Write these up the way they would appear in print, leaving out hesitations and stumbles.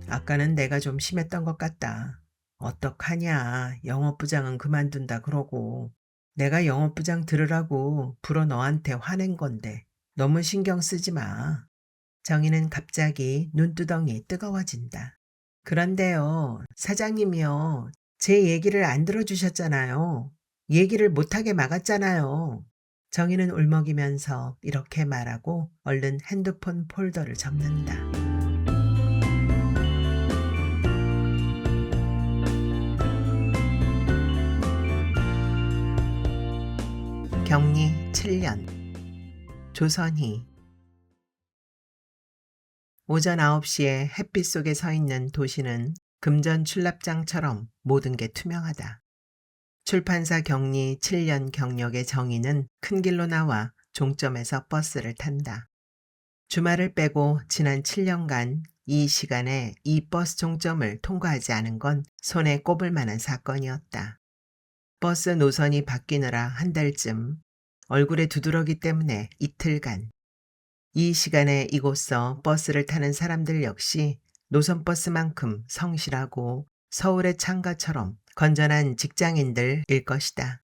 아까는 내가 좀 심했던 것 같다. 어떡하냐. 영업부장은 그만둔다 그러고. 내가 영업부장 들으라고 불어 너한테 화낸 건데. 너무 신경 쓰지 마. 정희는 갑자기 눈두덩이 뜨거워진다. 그런데요, 사장님이요. 제 얘기를 안 들어주셨잖아요. 얘기를 못하게 막았잖아요. 정희는 울먹이면서 이렇게 말하고 얼른 핸드폰 폴더를 접는다. 격리 7년. 조선희. 오전 9시에 햇빛 속에 서 있는 도시는 금전 출납장처럼 모든 게 투명하다. 출판사 격리 7년 경력의 정의는 큰 길로 나와 종점에서 버스를 탄다. 주말을 빼고 지난 7년간 이 시간에 이 버스 종점을 통과하지 않은 건 손에 꼽을 만한 사건이었다. 버스 노선이 바뀌느라 한 달쯤, 얼굴에 두드러기 때문에 이틀간, 이 시간에 이곳서 버스를 타는 사람들 역시 노선버스만큼 성실하고 서울의 창가처럼 건전한 직장인들일 것이다.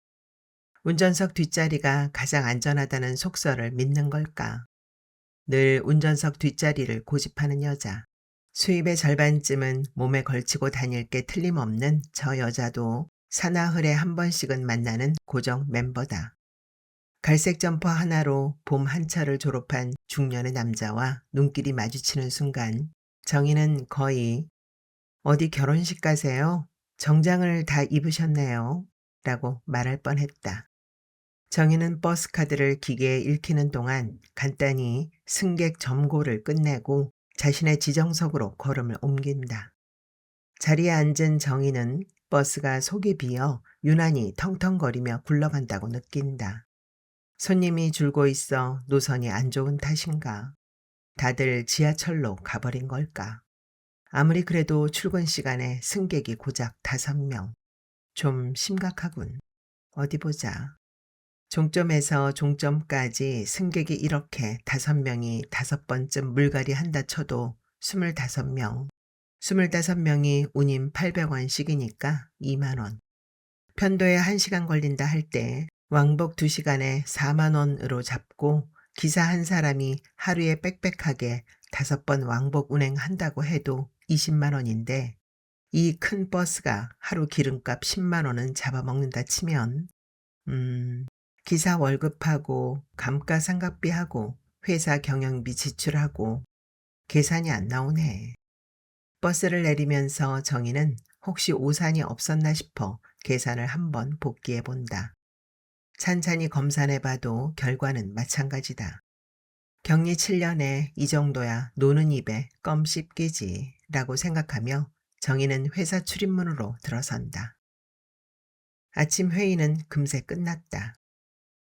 운전석 뒷자리가 가장 안전하다는 속설을 믿는 걸까? 늘 운전석 뒷자리를 고집하는 여자. 수입의 절반쯤은 몸에 걸치고 다닐 게 틀림없는 저 여자도 사나흘에 한 번씩은 만나는 고정 멤버다. 갈색 점퍼 하나로 봄 한철을 졸업한 중년의 남자와 눈길이 마주치는 순간 정희는 거의 "어디 결혼식 가세요? 정장을 다 입으셨네요." 라고 말할 뻔했다. 정희는 버스카드를 기계에 읽히는 동안 간단히 승객 점고를 끝내고 자신의 지정석으로 걸음을 옮긴다. 자리에 앉은 정희는 버스가 속이 비어 유난히 텅텅거리며 굴러간다고 느낀다. 손님이 줄고 있어 노선이 안 좋은 탓인가? 다들 지하철로 가버린 걸까? 아무리 그래도 출근 시간에 승객이 고작 5명. 좀 심각하군. 어디 보자. 종점에서 종점까지 승객이 이렇게 5명이 5번쯤 물갈이 한다 쳐도 25명. 25명이 운임 800원씩이니까 2만 원. 편도에 1시간 걸린다 할 때 왕복 2시간에 4만 원으로 잡고 기사 한 사람이 하루에 빽빽하게 5번 왕복 운행한다고 해도 20만 원인데 이 큰 버스가 하루 기름값 10만 원은 잡아먹는다 치면 기사 월급하고 감가상각비하고 회사 경영비 지출하고 계산이 안 나오네. 버스를 내리면서 정희는 혹시 오산이 없었나 싶어 계산을 한번 복기해 본다. 찬찬히 검산해 봐도 결과는 마찬가지다. 격리 7년에 이 정도야 노는 입에 껌 씹기지 라고 생각하며 정희는 회사 출입문으로 들어선다. 아침 회의는 금세 끝났다.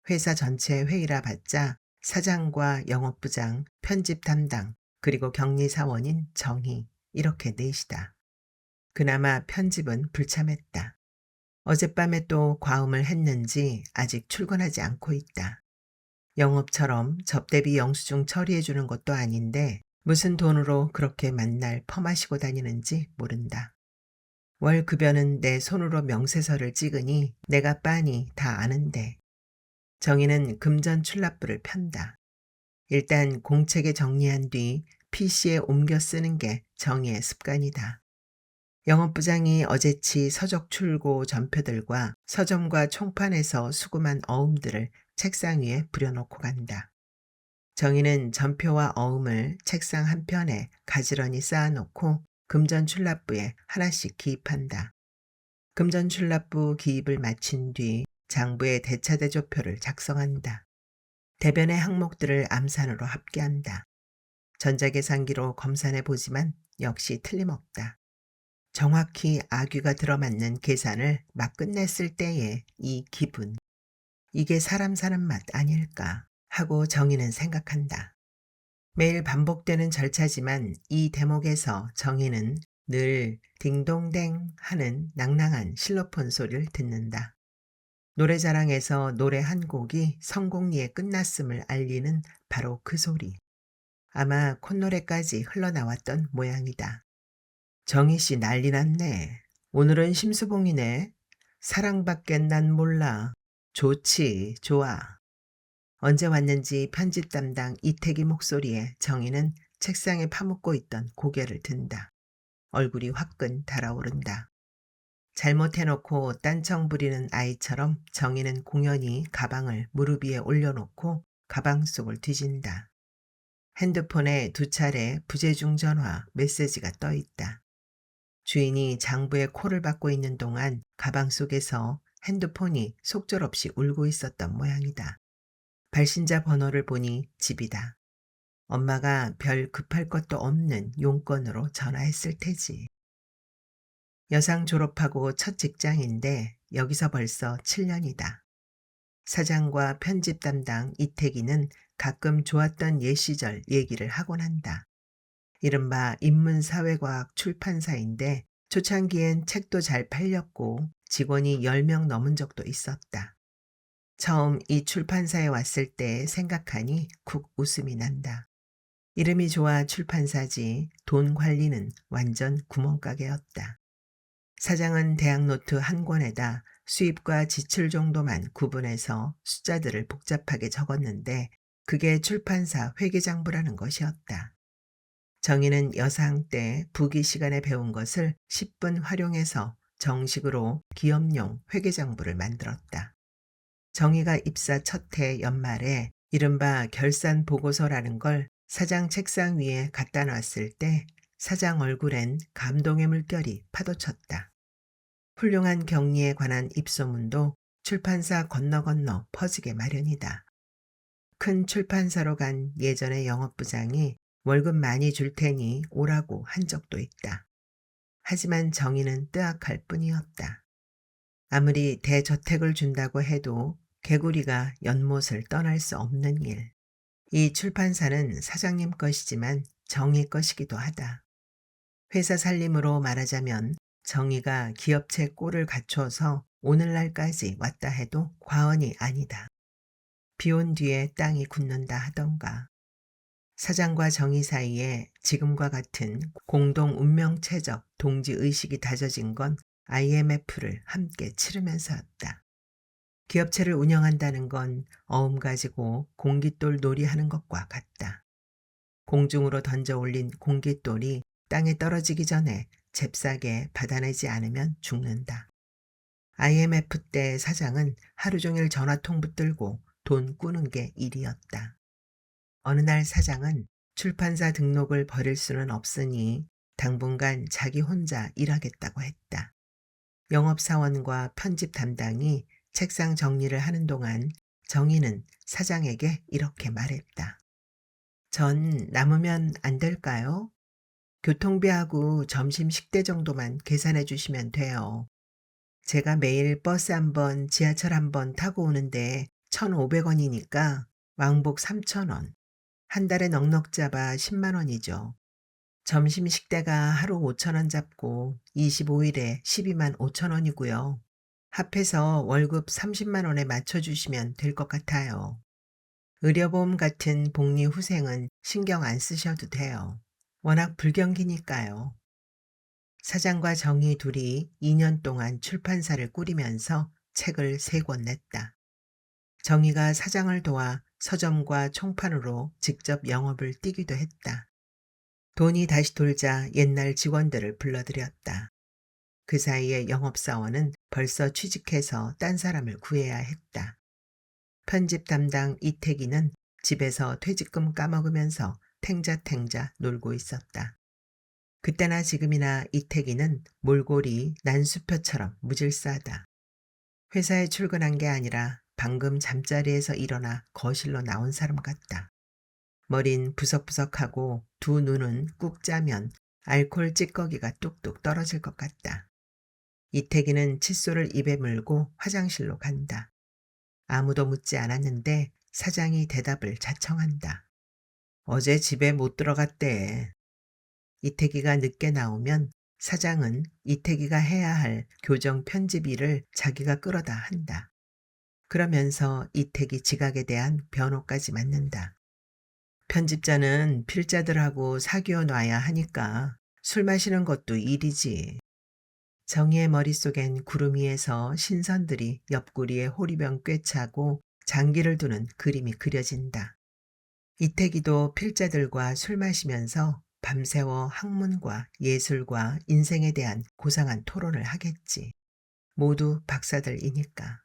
회사 전체 회의라 봤자 사장과 영업부장, 편집 담당, 그리고 격리 사원인 정희 이렇게 넷이다. 그나마 편집은 불참했다. 어젯밤에 또 과음을 했는지 아직 출근하지 않고 있다. 영업처럼 접대비 영수증 처리해 주는 것도 아닌데 무슨 돈으로 그렇게 맨날 퍼마시고 다니는지 모른다. 월 급여는 내 손으로 명세서를 찍으니 내가 빤히 다 아는데. 정희는 금전 출납부를 편다. 일단 공책에 정리한 뒤 PC에 옮겨 쓰는 게 정희의 습관이다. 영업부장이 어제치 서적 출고 전표들과 서점과 총판에서 수금한 어음들을 책상 위에 부려놓고 간다. 정희는 전표와 어음을 책상 한편에 가지런히 쌓아놓고 금전출납부에 하나씩 기입한다. 금전출납부 기입을 마친 뒤 장부의 대차대조표를 작성한다. 대변의 항목들을 암산으로 합계한다. 전자계산기로 검산해 보지만 역시 틀림없다. 정확히 아귀가 들어맞는 계산을 막 끝냈을 때의 이 기분. 이게 사람 사는 맛 아닐까 하고 정희는 생각한다. 매일 반복되는 절차지만 이 대목에서 정희는 늘 딩동댕 하는 낭낭한 실로폰 소리를 듣는다. 노래자랑에서 노래 한 곡이 성공리에 끝났음을 알리는 바로 그 소리. 아마 콧노래까지 흘러나왔던 모양이다. 정희 씨 난리 났네. 오늘은 심수봉이네. 사랑밖엔 난 몰라. 좋지, 좋아. 언제 왔는지 편집 담당 이태기 목소리에 정희는 책상에 파묻고 있던 고개를 든다. 얼굴이 화끈 달아오른다. 잘못해놓고 딴청 부리는 아이처럼 정희는 공연히 가방을 무릎 위에 올려놓고 가방 속을 뒤진다. 핸드폰에 2차례 부재중 전화 메시지가 떠 있다. 주인이 장부의 콜을 받고 있는 동안 가방 속에서 핸드폰이 속절없이 울고 있었던 모양이다. 발신자 번호를 보니 집이다. 엄마가 별 급할 것도 없는 용건으로 전화했을 테지. 여상 졸업하고 첫 직장인데 여기서 벌써 7년이다. 사장과 편집 담당 이태기는 가끔 좋았던 옛 시절 얘기를 하곤 한다. 이른바 인문사회과학 출판사인데 초창기엔 책도 잘 팔렸고 직원이 10명 넘은 적도 있었다. 처음 이 출판사에 왔을 때 생각하니 쿡 웃음이 난다. 이름이 좋아 출판사지 돈 관리는 완전 구멍가게였다. 사장은 대학 노트 한 권에다 수입과 지출 정도만 구분해서 숫자들을 복잡하게 적었는데 그게 출판사 회계장부라는 것이었다. 정희는 여상 때 부기 시간에 배운 것을 10분 활용해서 정식으로 기업용 회계장부를 만들었다. 정희가 입사 첫 해 연말에 이른바 결산 보고서라는 걸 사장 책상 위에 갖다 놨을 때 사장 얼굴엔 감동의 물결이 파도쳤다. 훌륭한 경리에 관한 입소문도 출판사 건너 퍼지게 마련이다. 큰 출판사로 간 예전의 영업부장이 월급 많이 줄 테니 오라고 한 적도 있다. 하지만 정희는 뜨악할 뿐이었다. 아무리 대저택을 준다고 해도 개구리가 연못을 떠날 수 없는 일. 이 출판사는 사장님 것이지만 정희 것이기도 하다. 회사 살림으로 말하자면 정희가 기업체 꼴을 갖춰서 오늘날까지 왔다 해도 과언이 아니다. 비온 뒤에 땅이 굳는다 하던가. 사장과 정희 사이에 지금과 같은 공동 운명체적 동지의식이 다져진 건 IMF를 함께 치르면서였다. 기업체를 운영한다는 건 어음 가지고 공깃돌 놀이하는 것과 같다. 공중으로 던져 올린 공깃돌이 땅에 떨어지기 전에 잽싸게 받아내지 않으면 죽는다. IMF 때 사장은 하루 종일 전화통 붙들고 돈 꾸는 게 일이었다. 어느 날 사장은 출판사 등록을 버릴 수는 없으니 당분간 자기 혼자 일하겠다고 했다. 영업사원과 편집 담당이 책상 정리를 하는 동안 정희는 사장에게 이렇게 말했다. 전 남으면 안 될까요? 교통비하고 점심 식대 정도만 계산해 주시면 돼요. 제가 매일 버스 한 번, 지하철 한 번 타고 오는데 1,500원이니까 왕복 3,000원. 한 달에 넉넉 잡아 10만 원이죠. 점심 식대가 하루 5,000원 잡고 25일에 12만 5천 원이고요. 합해서 월급 30만 원에 맞춰주시면 될 것 같아요. 의료보험 같은 복리 후생은 신경 안 쓰셔도 돼요. 워낙 불경기니까요. 사장과 정희 둘이 2년 동안 출판사를 꾸리면서 책을 3권 냈다. 정희가 사장을 도와 서점과 총판으로 직접 영업을 뛰기도 했다. 돈이 다시 돌자 옛날 직원들을 불러들였다. 그 사이에 영업사원은 벌써 취직해서 딴 사람을 구해야 했다. 편집 담당 이태기는 집에서 퇴직금 까먹으면서 탱자탱자 놀고 있었다. 그때나 지금이나 이태기는 몰골이 난수표처럼 무질서하다. 회사에 출근한 게 아니라 방금 잠자리에서 일어나 거실로 나온 사람 같다. 머린 부석부석하고 두 눈은 꾹 짜면 알코올 찌꺼기가 뚝뚝 떨어질 것 같다. 이태기는 칫솔을 입에 물고 화장실로 간다. 아무도 묻지 않았는데 사장이 대답을 자청한다. 어제 집에 못 들어갔대. 이태기가 늦게 나오면 사장은 이태기가 해야 할 교정 편집 일을 자기가 끌어다 한다. 그러면서 이태기 지각에 대한 변호까지 맞는다. 편집자는 필자들하고 사귀어 놔야 하니까 술 마시는 것도 일이지. 정희의 머릿속엔 구름 위에서 신선들이 옆구리에 호리병 꿰차고 장기를 두는 그림이 그려진다. 이태기도 필자들과 술 마시면서 밤새워 학문과 예술과 인생에 대한 고상한 토론을 하겠지. 모두 박사들이니까.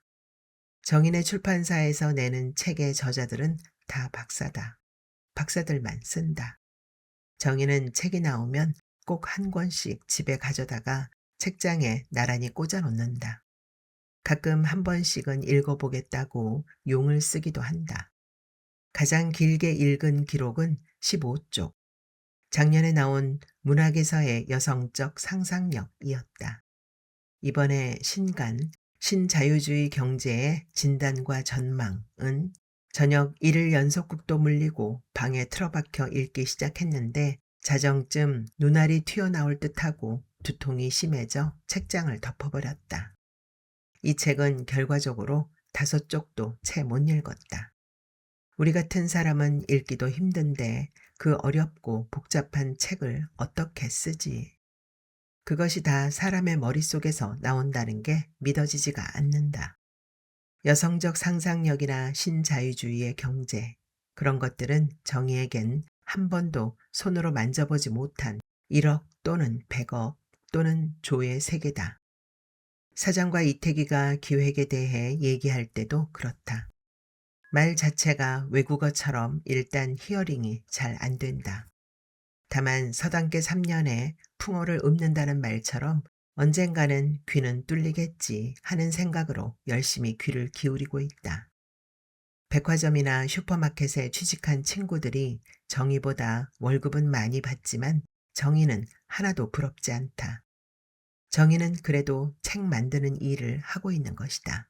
정인의 출판사에서 내는 책의 저자들은 다 박사다. 박사들만 쓴다. 정인은 책이 나오면 꼭 한 권씩 집에 가져다가 책장에 나란히 꽂아 놓는다. 가끔 한 번씩은 읽어보겠다고 용을 쓰기도 한다. 가장 길게 읽은 기록은 15쪽. 작년에 나온 문학에서의 여성적 상상력이었다. 이번에 신간, 신자유주의 경제의 진단과 전망은 저녁 1일 연속극도 물리고 방에 틀어박혀 읽기 시작했는데 자정쯤 눈알이 튀어나올 듯하고 두통이 심해져 책장을 덮어버렸다. 이 책은 결과적으로 5쪽도 채 못 읽었다. 우리 같은 사람은 읽기도 힘든데 그 어렵고 복잡한 책을 어떻게 쓰지? 그것이 다 사람의 머릿속에서 나온다는 게 믿어지지가 않는다. 여성적 상상력이나 신자유주의의 경제, 그런 것들은 정의에겐 한 번도 손으로 만져보지 못한 1억 또는 100억 또는 조의 세계다. 사장과 이태기가 기획에 대해 얘기할 때도 그렇다. 말 자체가 외국어처럼 일단 히어링이 잘 안 된다. 다만 서당계 3년에 풍어를 읊는다는 말처럼 언젠가는 귀는 뚫리겠지 하는 생각으로 열심히 귀를 기울이고 있다. 백화점이나 슈퍼마켓에 취직한 친구들이 정의보다 월급은 많이 받지만 정의는 하나도 부럽지 않다. 정의는 그래도 책 만드는 일을 하고 있는 것이다.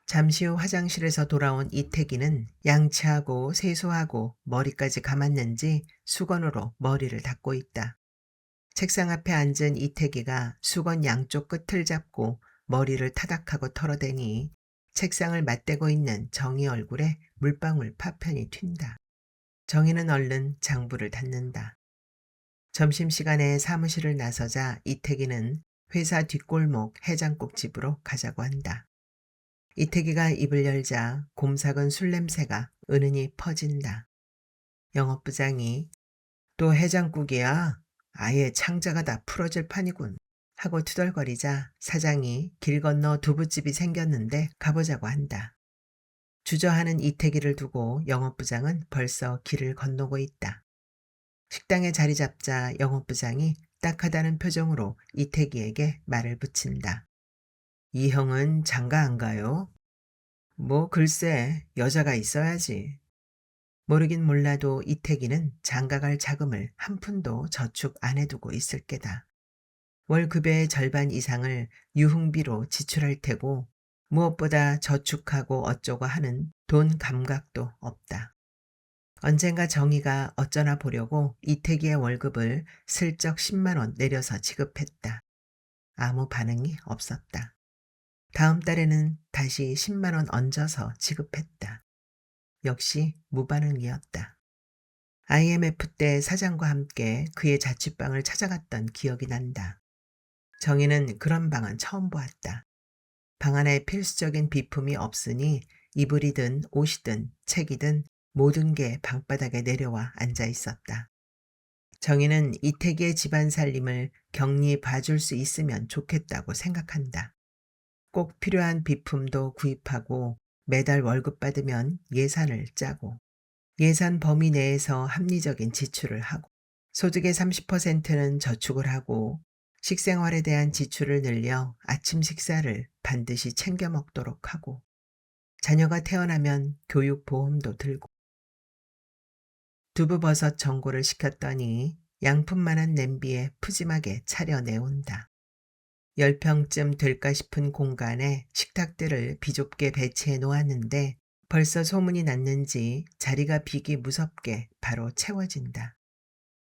잠시 후 화장실에서 돌아온 이태기는 양치하고 세수하고 머리까지 감았는지 수건으로 머리를 닦고 있다. 책상 앞에 앉은 이태기가 수건 양쪽 끝을 잡고 머리를 타닥하고 털어대니 책상을 맞대고 있는 정희 얼굴에 물방울 파편이 튄다. 정희는 얼른 장부를 닫는다. 점심시간에 사무실을 나서자 이태기는 회사 뒷골목 해장국집으로 가자고 한다. 이태기가 입을 열자 곰삭은 술 냄새가 은은히 퍼진다. 영업부장이 또 해장국이야? 아예 창자가 다 풀어질 판이군 하고 투덜거리자 사장이 길 건너 두부집이 생겼는데 가보자고 한다. 주저하는 이태기를 두고 영업부장은 벌써 길을 건너고 있다. 식당에 자리 잡자 영업부장이 딱하다는 표정으로 이태기에게 말을 붙인다. 이 형은 장가 안 가요? 뭐 글쎄 여자가 있어야지. 모르긴 몰라도 이태기는 장가갈 자금을 한 푼도 저축 안 해두고 있을 게다. 월급의 절반 이상을 유흥비로 지출할 테고 무엇보다 저축하고 어쩌고 하는 돈 감각도 없다. 언젠가 정희가 어쩌나 보려고 이태기의 월급을 슬쩍 10만 원 내려서 지급했다. 아무 반응이 없었다. 다음 달에는 다시 10만 원 얹어서 지급했다. 역시 무반응이었다. IMF 때 사장과 함께 그의 자취방을 찾아갔던 기억이 난다. 정희는 그런 방은 처음 보았다. 방 안에 필수적인 비품이 없으니 이불이든 옷이든 책이든 모든 게 방바닥에 내려와 앉아 있었다. 정희는 이태기의 집안 살림을 격리 봐줄 수 있으면 좋겠다고 생각한다. 꼭 필요한 비품도 구입하고 매달 월급 받으면 예산을 짜고 예산 범위 내에서 합리적인 지출을 하고 소득의 30%는 저축을 하고 식생활에 대한 지출을 늘려 아침 식사를 반드시 챙겨 먹도록 하고 자녀가 태어나면 교육보험도 들고 두부버섯 전골을 시켰더니 양푼만한 냄비에 푸짐하게 차려내온다. 10평쯤 될까 싶은 공간에 식탁들을 비좁게 배치해 놓았는데 벌써 소문이 났는지 자리가 비기 무섭게 바로 채워진다.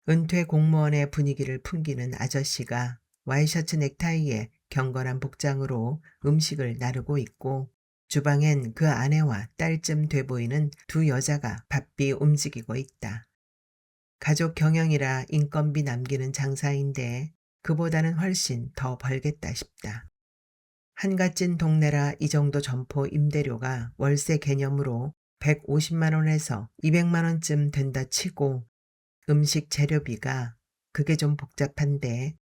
은퇴 공무원의 분위기를 풍기는 아저씨가 와이셔츠 넥타이에 경건한 복장으로 음식을 나르고 있고 주방엔 그 아내와 딸쯤 돼 보이는 두 여자가 바삐 움직이고 있다. 가족 경영이라 인건비 남기는 장사인데 그보다는 훨씬 더 벌겠다 싶다. 한갓진 동네라 이 정도 점포 임대료가 월세 개념으로 150만 원에서 200만 원쯤 된다 치고 음식 재료비가 그게 좀 복잡한데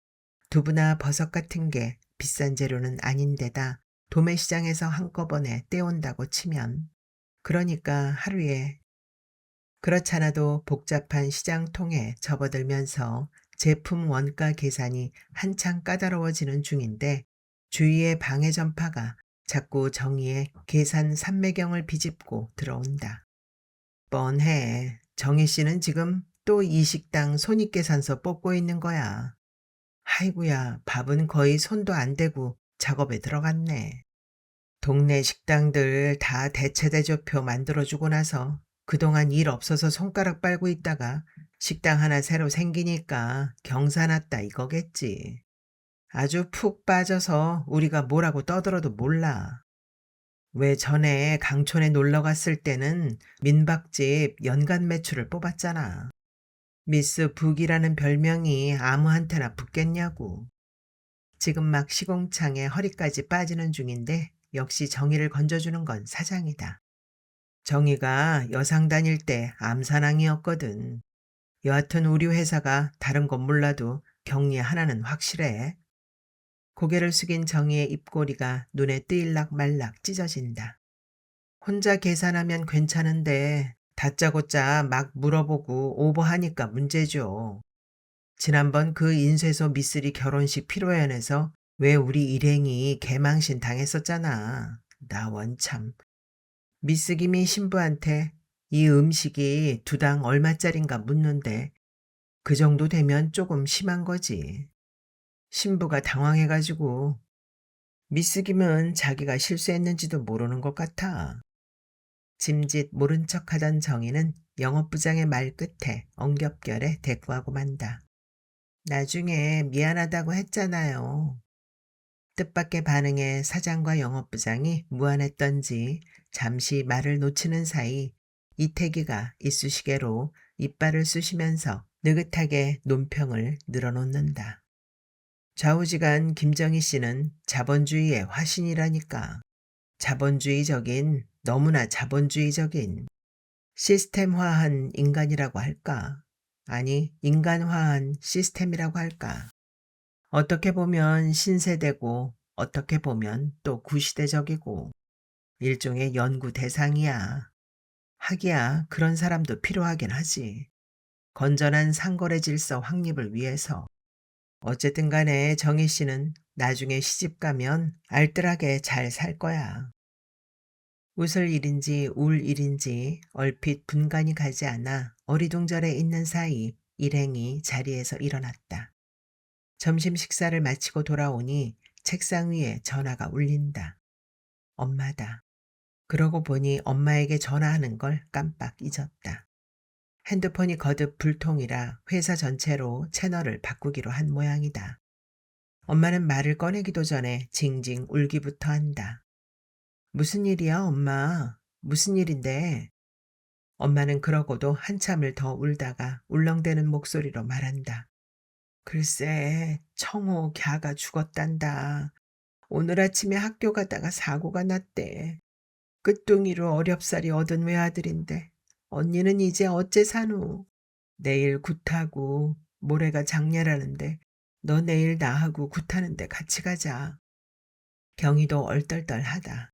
두부나 버섯 같은 게 비싼 재료는 아닌데다 도매시장에서 한꺼번에 떼온다고 치면 그러니까 하루에 그렇잖아도 복잡한 시장통에 접어들면서 제품 원가 계산이 한창 까다로워지는 중인데 주위의 방해 전파가 자꾸 정의의 계산 삼매경을 비집고 들어온다. 뻔해. 정희 씨는 지금 또 이 식당 손익계산서 뽑고 있는 거야. 아이고야, 밥은 거의 손도 안 대고 작업에 들어갔네. 동네 식당들 다 대체대조표 만들어주고 나서 그동안 일 없어서 손가락 빨고 있다가 식당 하나 새로 생기니까 경사났다 이거겠지. 아주 푹 빠져서 우리가 뭐라고 떠들어도 몰라. 왜 전에 강촌에 놀러 갔을 때는 민박집 연간 매출을 뽑았잖아. 미스 북이라는 별명이 아무한테나 붙겠냐고. 지금 막 시공창에 허리까지 빠지는 중인데 역시 정의를 건져주는 건 사장이다. 정의가 여상 다닐 때 암사낭이었거든. 여하튼 우리 회사가 다른 건 몰라도 경리 하나는 확실해. 고개를 숙인 정의의 입꼬리가 눈에 뜨일락 말락 찢어진다. 혼자 계산하면 괜찮은데 다짜고짜 막 물어보고 오버하니까 문제죠. 지난번 그 인쇄소 미쓰리 결혼식 피로연에서 왜 우리 일행이 개망신 당했었잖아. 나 원참. 미쓰김이 신부한테 이 음식이 두당 얼마짜린가 묻는데 그 정도 되면 조금 심한 거지. 신부가 당황해가지고 미쓰김은 자기가 실수했는지도 모르는 것 같아. 짐짓 모른 척하던 정희는 영업부장의 말 끝에 엉겹결에 대꾸하고 만다. 나중에 미안하다고 했잖아요. 뜻밖의 반응에 사장과 영업부장이 무안했던지 잠시 말을 놓치는 사이 이태기가 이쑤시개로 이빨을 쑤시면서 느긋하게 논평을 늘어놓는다. 좌우지간 김정희 씨는 자본주의의 화신이라니까. 자본주의적인, 너무나 자본주의적인 시스템화한 인간이라고 할까? 아니, 인간화한 시스템이라고 할까? 어떻게 보면 신세대고 어떻게 보면 또 구시대적이고 일종의 연구 대상이야. 하기야 그런 사람도 필요하긴 하지. 건전한 상거래 질서 확립을 위해서. 어쨌든 간에 정희 씨는 나중에 시집 가면 알뜰하게 잘 살 거야. 웃을 일인지 울 일인지 얼핏 분간이 가지 않아 어리둥절해 있는 사이 일행이 자리에서 일어났다. 점심 식사를 마치고 돌아오니 책상 위에 전화가 울린다. 엄마다. 그러고 보니 엄마에게 전화하는 걸 깜빡 잊었다. 핸드폰이 거듭 불통이라 회사 전체로 채널을 바꾸기로 한 모양이다. 엄마는 말을 꺼내기도 전에 징징 울기부터 한다. 무슨 일이야, 엄마? 무슨 일인데? 엄마는 그러고도 한참을 더 울다가 울렁대는 목소리로 말한다. 글쎄, 청호 걔가 죽었단다. 오늘 아침에 학교 가다가 사고가 났대. 끝둥이로 어렵사리 얻은 외아들인데 언니는 이제 어째 사누? 내일 굿하고 모레가 장례라는데 너 내일 나하고 굿하는데 같이 가자. 경희도 얼떨떨하다.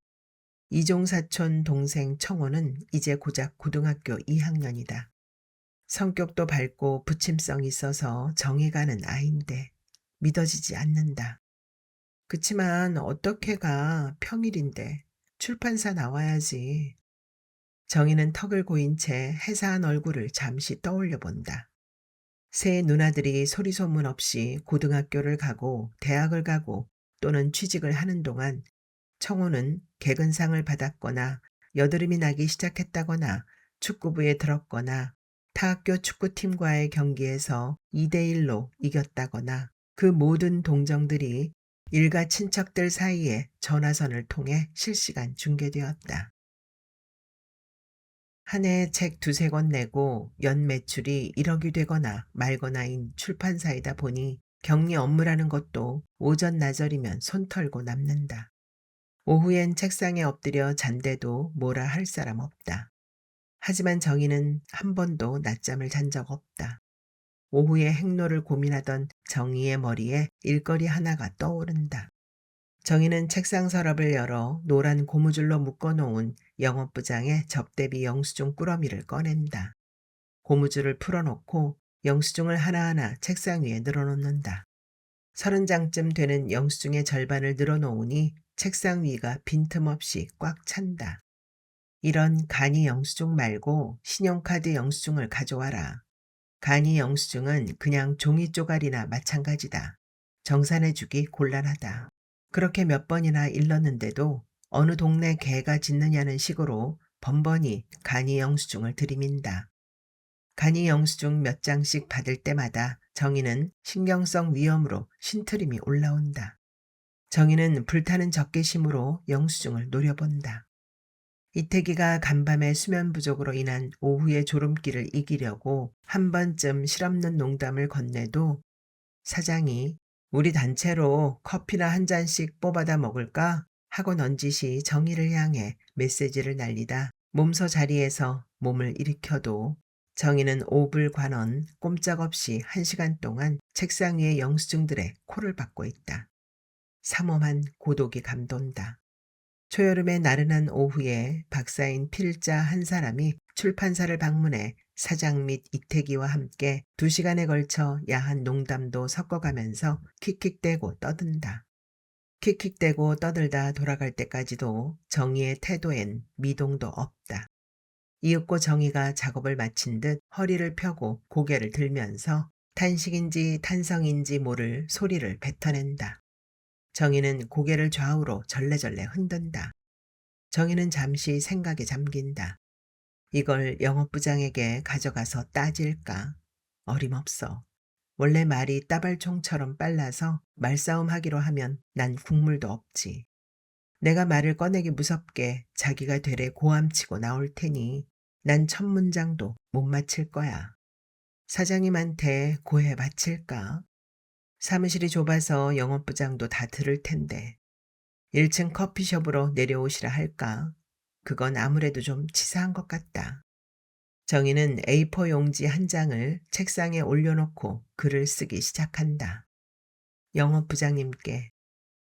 이종사촌 동생 청호는 이제 고작 고등학교 2학년이다. 성격도 밝고 부침성 있어서 정이 가는 아인데 믿어지지 않는다. 그치만 어떻게 가 평일인데 출판사 나와야지. 정희는 턱을 고인 채 해사한 얼굴을 잠시 떠올려 본다. 새 누나들이 소리소문 없이 고등학교를 가고 대학을 가고 또는 취직을 하는 동안 청호는 개근상을 받았거나 여드름이 나기 시작했다거나 축구부에 들었거나 타학교 축구팀과의 경기에서 2대1로 이겼다거나 그 모든 동정들이 일가 친척들 사이에 전화선을 통해 실시간 중계되었다. 한 해에 책 두세 권 내고 연 매출이 1억이 되거나 말거나인 출판사이다 보니 격리 업무라는 것도 오전 나절이면 손 털고 남는다. 오후엔 책상에 엎드려 잔대도 뭐라 할 사람 없다. 하지만 정희는 한 번도 낮잠을 잔 적 없다. 오후에 행로를 고민하던 정희의 머리에 일거리 하나가 떠오른다. 정희는 책상 서랍을 열어 노란 고무줄로 묶어놓은 영업부장의 접대비 영수증 꾸러미를 꺼낸다. 고무줄을 풀어놓고 영수증을 하나하나 책상 위에 늘어놓는다. 30장쯤 되는 영수증의 절반을 늘어놓으니 책상 위가 빈틈없이 꽉 찬다. 이런 간이 영수증 말고 신용카드 영수증을 가져와라. 간이 영수증은 그냥 종이 쪼가리나 마찬가지다. 정산해주기 곤란하다. 그렇게 몇 번이나 일렀는데도 어느 동네 개가 짖느냐는 식으로 번번이 간이 영수증을 들이민다. 간이 영수증 몇 장씩 받을 때마다 정희는 신경성 위염으로 신트림이 올라온다. 정희는 불타는 적개심으로 영수증을 노려본다. 이태기가 간밤의 수면 부족으로 인한 오후의 졸음기를 이기려고 한 번쯤 실없는 농담을 건네도 사장이 우리 단체로 커피나 한 잔씩 뽑아다 먹을까? 하고 넌지시 정희를 향해 메시지를 날리다 몸서 자리에서 몸을 일으켜도 정희는 오불관원 꼼짝없이 1시간 동안 책상 위의 영수증들의 코를 박고 있다. 삼엄한 고독이 감돈다. 초여름의 나른한 오후에 박사인 필자 한 사람이 출판사를 방문해 사장 및 이태기와 함께 2시간에 걸쳐 야한 농담도 섞어가면서 킥킥대고 떠든다. 킥킥대고 떠들다 돌아갈 때까지도 정희의 태도엔 미동도 없다. 이윽고 정희가 작업을 마친 듯 허리를 펴고 고개를 들면서 탄식인지 탄성인지 모를 소리를 뱉어낸다. 정희는 고개를 좌우로 절레절레 흔든다. 정희는 잠시 생각에 잠긴다. 이걸 영업부장에게 가져가서 따질까? 어림없어. 원래 말이 따발총처럼 빨라서 말싸움하기로 하면 난 국물도 없지. 내가 말을 꺼내기 무섭게 자기가 되레 고함치고 나올 테니 난 첫 문장도 못 마칠 거야. 사장님한테 고해 바칠까? 사무실이 좁아서 영업부장도 다 들을 텐데 1층 커피숍으로 내려오시라 할까? 그건 아무래도 좀 치사한 것 같다. 정희는 A4 용지 한 장을 책상에 올려놓고 글을 쓰기 시작한다. 영업부장님께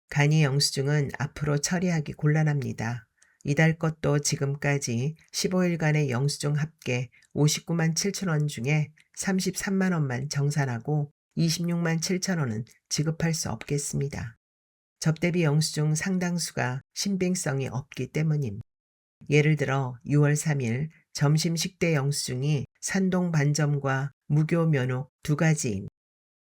간이 영수증은 앞으로 처리하기 곤란합니다. 이달 것도 지금까지 15일간의 영수증 합계 59만 7천 원 중에 33만 원만 정산하고 26만 7천 원은 지급할 수 없겠습니다. 접대비 영수증 상당수가 신빙성이 없기 때문임. 예를 들어 6월 3일 점심 식대 영수증이 산동 반점과 무교 면옥 2가지임.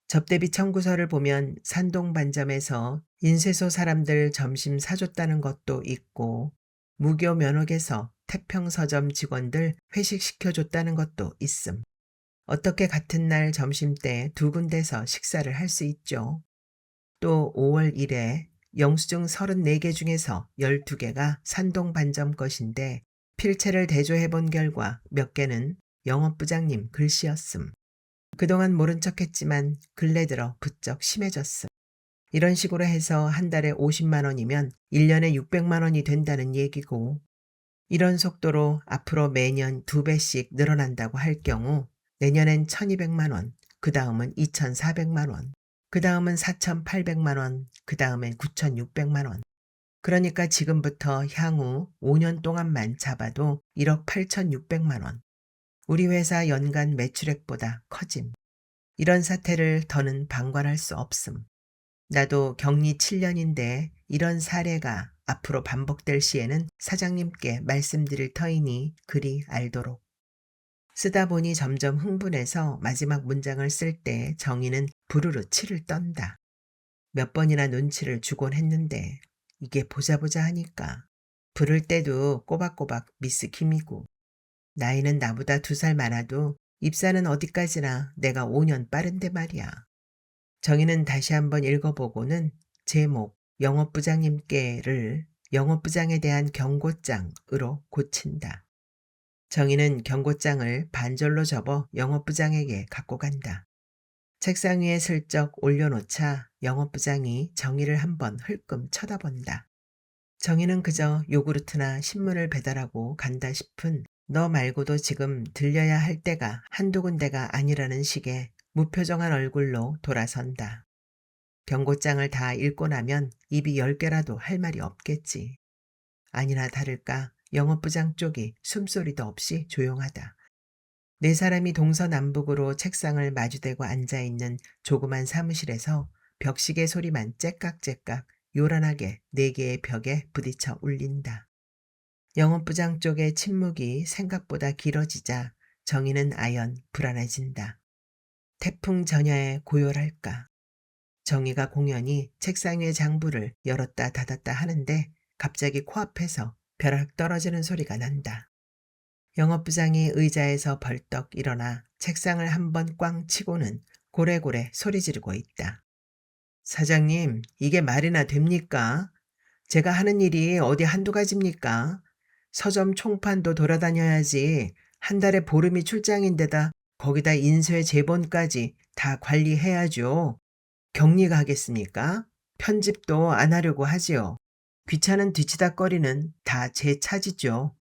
접대비 청구서를 보면 산동 반점에서 인쇄소 사람들 점심 사줬다는 것도 있고 무교 면옥에서 태평서점 직원들 회식 시켜줬다는 것도 있음. 어떻게 같은 날 점심때 2군데서 식사를 할 수 있죠? 또 5월 1에 영수증 34개 중에서 12개가 산동 반점 것인데 필체를 대조해 본 결과 몇 개는 영업부장님 글씨였음. 그동안 모른 척했지만 근래 들어 부쩍 심해졌음. 이런 식으로 해서 한 달에 50만 원이면 1년에 600만 원이 된다는 얘기고 이런 속도로 앞으로 매년 2배씩 늘어난다고 할 경우 내년엔 1200만 원, 그 다음은 2400만 원, 그 다음은 4800만 원, 그 다음엔 9600만 원. 그러니까 지금부터 향후 5년 동안만 잡아도 1억 8600만 원. 우리 회사 연간 매출액보다 커짐. 이런 사태를 더는 방관할 수 없음. 나도 격리 7년인데 이런 사례가 앞으로 반복될 시에는 사장님께 말씀드릴 터이니 그리 알도록. 쓰다 보니 점점 흥분해서 마지막 문장을 쓸 때 정희는 부르르 치를 떤다. 몇 번이나 눈치를 주곤 했는데 이게 보자 하니까 부를 때도 꼬박꼬박 미스 김이고 나이는 나보다 2살 많아도 입사는 어디까지나 내가 5년 빠른데 말이야. 정희는 다시 한번 읽어보고는 제목 영업부장님께를 영업부장에 대한 경고장으로 고친다. 정희는 경고장을 반절로 접어 영업부장에게 갖고 간다. 책상 위에 슬쩍 올려놓자 영업부장이 정희를 한번 흘끔 쳐다본다. 정희는 그저 요구르트나 신문을 배달하고 간다 싶은 너 말고도 지금 들려야 할 때가 한두 군데가 아니라는 식의 무표정한 얼굴로 돌아선다. 경고장을 다 읽고 나면 입이 10개라도 할 말이 없겠지. 아니나 다를까 영업부장 쪽이 숨소리도 없이 조용하다. 네 사람이 동서남북으로 책상을 마주대고 앉아있는 조그만 사무실에서 벽시계 소리만 째깍째깍 요란하게 네 개의 벽에 부딪혀 울린다. 영업부장 쪽의 침묵이 생각보다 길어지자 정희는 아연 불안해진다. 태풍 전야에 고요랄까. 정희가 공연히 책상 위의 장부를 열었다 닫았다 하는데 갑자기 코앞에서 벼락 떨어지는 소리가 난다. 영업부장이 의자에서 벌떡 일어나 책상을 한번 꽝 치고는 고래고래 소리 지르고 있다. 사장님, 이게 말이나 됩니까? 제가 하는 일이 어디 한두 가지입니까? 서점 총판도 돌아다녀야지. 한 달에 보름이 출장인데다 거기다 인쇄 제본까지 다 관리해야죠. 격리가 하겠습니까? 편집도 안 하려고 하지요. 귀찮은 뒤치다꺼리는 다 제 차지죠.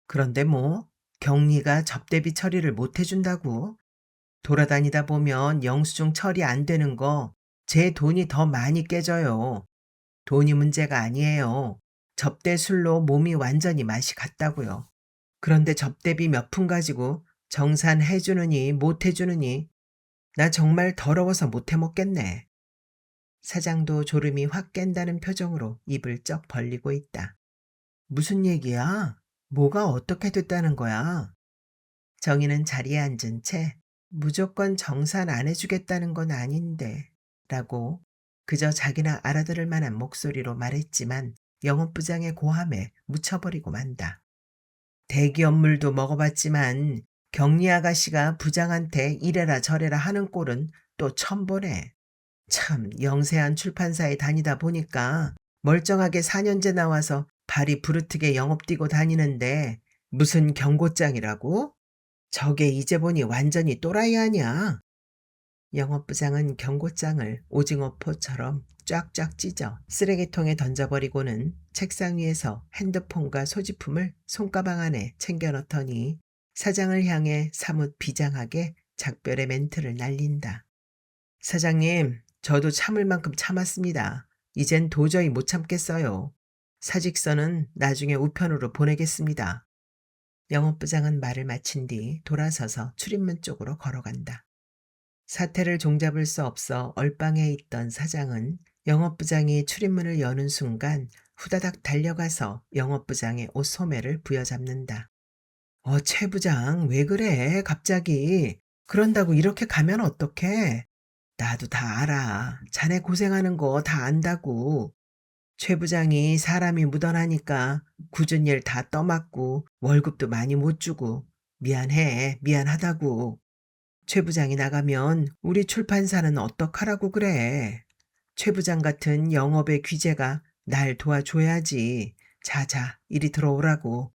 그런데 뭐 격리가 접대비 처리를 못 해준다고? 돌아다니다 보면 영수증 처리 안 되는 거 제 돈이 더 많이 깨져요. 돈이 문제가 아니에요. 접대술로 몸이 완전히 맛이 갔다고요. 그런데 접대비 몇 푼 가지고 정산해 주느니 못 해주느니 나 정말 더러워서 못 해먹겠네. 사장도 졸음이 확 깬다는 표정으로 입을 쩍 벌리고 있다. 무슨 얘기야? 뭐가 어떻게 됐다는 거야? 정희는 자리에 앉은 채 무조건 정산 안 해주겠다는 건 아닌데 라고 그저 자기나 알아들을 만한 목소리로 말했지만 영업부장의 고함에 묻혀버리고 만다. 대기 업물도 먹어봤지만 격리 아가씨가 부장한테 이래라 저래라 하는 꼴은 또 처음 보네. 참 영세한 출판사에 다니다 보니까 멀쩡하게 4년제 나와서 발이 부르트게 영업 뛰고 다니는데 무슨 경고장이라고? 저게 이제 보니 완전히 또라이 아니야. 영업부장은 경고장을 오징어포처럼 쫙쫙 찢어 쓰레기통에 던져버리고는 책상 위에서 핸드폰과 소지품을 손가방 안에 챙겨 넣더니 사장을 향해 사뭇 비장하게 작별의 멘트를 날린다. 사장님, 저도 참을 만큼 참았습니다. 이젠 도저히 못 참겠어요. 사직서는 나중에 우편으로 보내겠습니다. 영업부장은 말을 마친 뒤 돌아서서 출입문 쪽으로 걸어간다. 사태를 종잡을 수 없어 얼빵해 있던 사장은 영업부장이 출입문을 여는 순간 후다닥 달려가서 영업부장의 옷 소매를 부여잡는다. 최 부장, 왜 그래, 갑자기. 그런다고 이렇게 가면 어떡해? 나도 다 알아. 자네 고생하는 거 다 안다고. 최 부장이 사람이 묻어나니까 굳은 일 다 떠맡고 월급도 많이 못 주고 미안해, 미안하다고. 최 부장이 나가면 우리 출판사는 어떡하라고 그래. 최 부장 같은 영업의 귀재가 날 도와줘야지. 자자, 이리 들어오라고.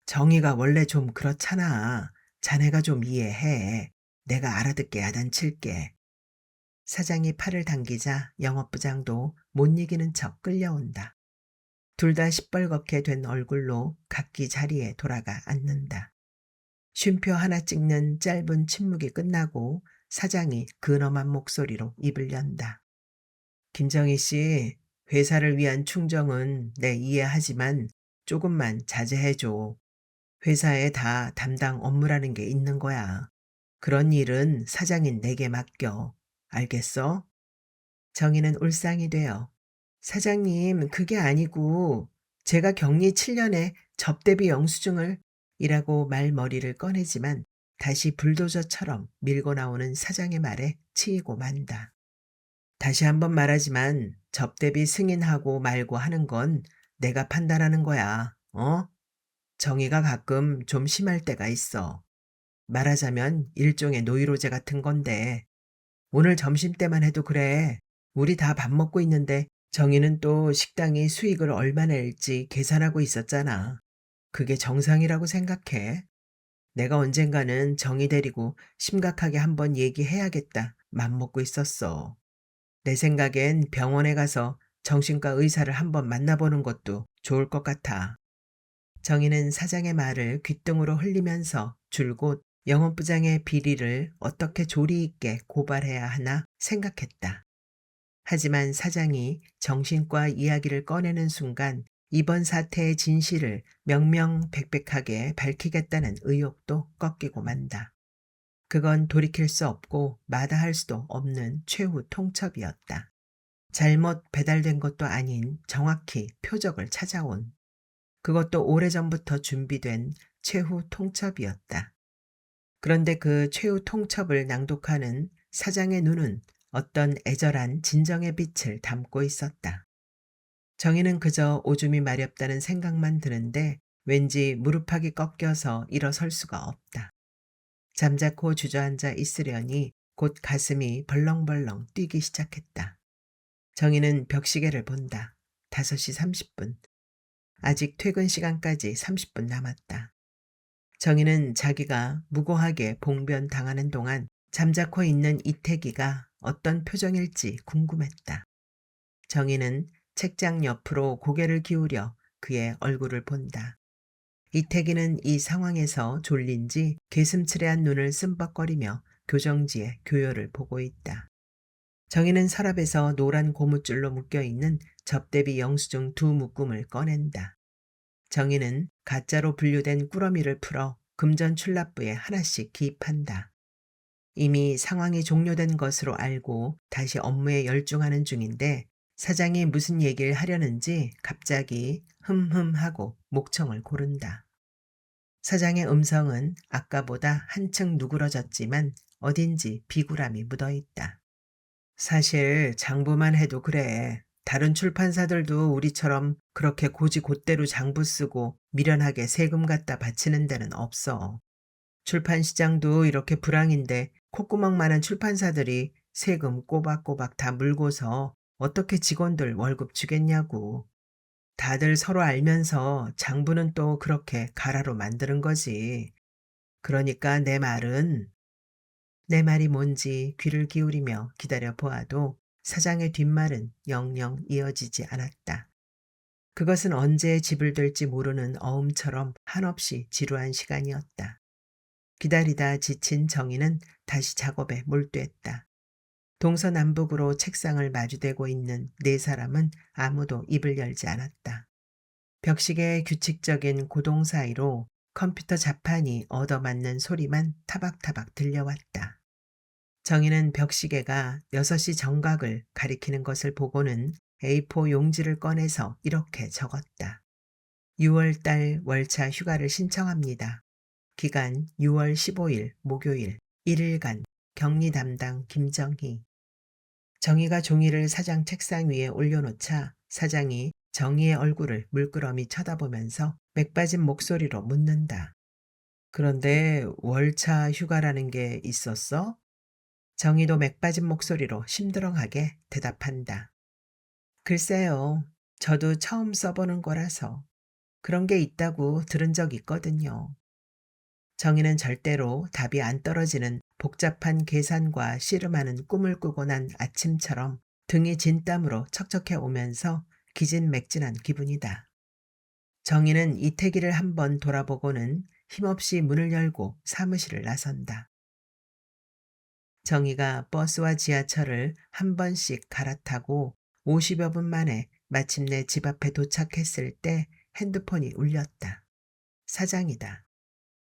정의가 원래 좀 그렇잖아. 자네가 좀 이해해. 내가 알아듣게 야단칠게. 사장이 팔을 당기자 영업부장도 못 이기는 척 끌려온다. 둘 다 시뻘겋게 된 얼굴로 각기 자리에 돌아가 앉는다. 쉼표 하나 찍는 짧은 침묵이 끝나고 사장이 근엄한 목소리로 입을 연다. 김정희 씨, 회사를 위한 충정은 내 이해하지만 조금만 자제해줘. 회사에 다 담당 업무라는 게 있는 거야. 그런 일은 사장인 내게 맡겨. 알겠어? 정희는 울상이 되어 사장님, 그게 아니고 제가 격리 7년에 접대비 영수증을 이라고 말머리를 꺼내지만 다시 불도저처럼 밀고 나오는 사장의 말에 치이고 만다. 다시 한번 말하지만 접대비 승인하고 말고 하는 건 내가 판단하는 거야. 정의가 가끔 좀 심할 때가 있어. 말하자면 일종의 노이로제 같은 건데 오늘 점심때만 해도 그래. 우리 다 밥 먹고 있는데 정희는 또 식당이 수익을 얼마 낼지 계산하고 있었잖아. 그게 정상이라고 생각해? 내가 언젠가는 정이 데리고 심각하게 한번 얘기해야겠다 맘먹고 있었어. 내 생각엔 병원에 가서 정신과 의사를 한번 만나보는 것도 좋을 것 같아. 정희는 사장의 말을 귓등으로 흘리면서 줄곧 영업부장의 비리를 어떻게 조리 있게 고발해야 하나 생각했다. 하지만 사장이 정신과 이야기를 꺼내는 순간 이번 사태의 진실을 명명백백하게 밝히겠다는 의욕도 꺾이고 만다. 그건 돌이킬 수 없고 마다할 수도 없는 최후 통첩이었다. 잘못 배달된 것도 아닌 정확히 표적을 찾아온, 그것도 오래전부터 준비된 최후 통첩이었다. 그런데 그 최후 통첩을 낭독하는 사장의 눈은 어떤 애절한 진정의 빛을 담고 있었다. 정희는 그저 오줌이 마렵다는 생각만 드는데 왠지 무릎팍이 꺾여서 일어설 수가 없다. 잠자코 주저앉아 있으려니 곧 가슴이 벌렁벌렁 뛰기 시작했다. 정희는 벽시계를 본다. 5시 30분. 아직 퇴근 시간까지 30분 남았다. 정희는 자기가 무고하게 봉변당하는 동안 잠자코 있는 이태기가 어떤 표정일지 궁금했다. 정희는 책장 옆으로 고개를 기울여 그의 얼굴을 본다. 이태기는 이 상황에서 졸린지 개슴츠레한 눈을 씀뻑거리며 교정지의 교열을 보고 있다. 정희는 서랍에서 노란 고무줄로 묶여있는 접대비 영수증 2묶음을 꺼낸다. 정희는 가짜로 분류된 꾸러미를 풀어 금전출납부에 하나씩 기입한다. 이미 상황이 종료된 것으로 알고 다시 업무에 열중하는 중인데 사장이 무슨 얘기를 하려는지 갑자기 흠흠하고 목청을 고른다. 사장의 음성은 아까보다 한층 누그러졌지만 어딘지 비굴함이 묻어있다. 사실 장부만 해도 그래. 다른 출판사들도 우리처럼 그렇게 고지곳대로 장부 쓰고 미련하게 세금 갖다 바치는 데는 없어. 출판 시장도 이렇게 불황인데 콧구멍 많은 출판사들이 세금 꼬박꼬박 다 물고서 어떻게 직원들 월급 주겠냐고. 다들 서로 알면서 장부는 또 그렇게 가라로 만드는 거지. 그러니까 내 말이 뭔지 귀를 기울이며 기다려 보아도 사장의 뒷말은 영영 이어지지 않았다. 그것은 언제 집을 될지 모르는 어음처럼 한없이 지루한 시간이었다. 기다리다 지친 정희는 다시 작업에 몰두했다. 동서남북으로 책상을 마주대고 있는 네 사람은 아무도 입을 열지 않았다. 벽시계의 규칙적인 고동 사이로 컴퓨터 자판이 얻어맞는 소리만 타박타박 들려왔다. 정희는 벽시계가 6시 정각을 가리키는 것을 보고는 A4 용지를 꺼내서 이렇게 적었다. 6월달 월차 휴가를 신청합니다. 기간 6월 15일 목요일 1일간 격리 담당 김정희. 정희가 종이를 사장 책상 위에 올려놓자 사장이 정희의 얼굴을 물끄러미 쳐다보면서 맥빠진 목소리로 묻는다. 그런데 월차 휴가라는 게 있었어? 정희도 맥빠진 목소리로 심드렁하게 대답한다. 글쎄요. 저도 처음 써보는 거라서 그런 게 있다고 들은 적 있거든요. 정희는 절대로 답이 안 떨어지는 복잡한 계산과 씨름하는 꿈을 꾸고 난 아침처럼 등이 진땀으로 척척해 오면서 기진맥진한 기분이다. 정희는 이태기를 한번 돌아보고는 힘없이 문을 열고 사무실을 나선다. 정희가 버스와 지하철을 한 번씩 갈아타고 50여 분 만에 마침내 집 앞에 도착했을 때 핸드폰이 울렸다. 사장이다.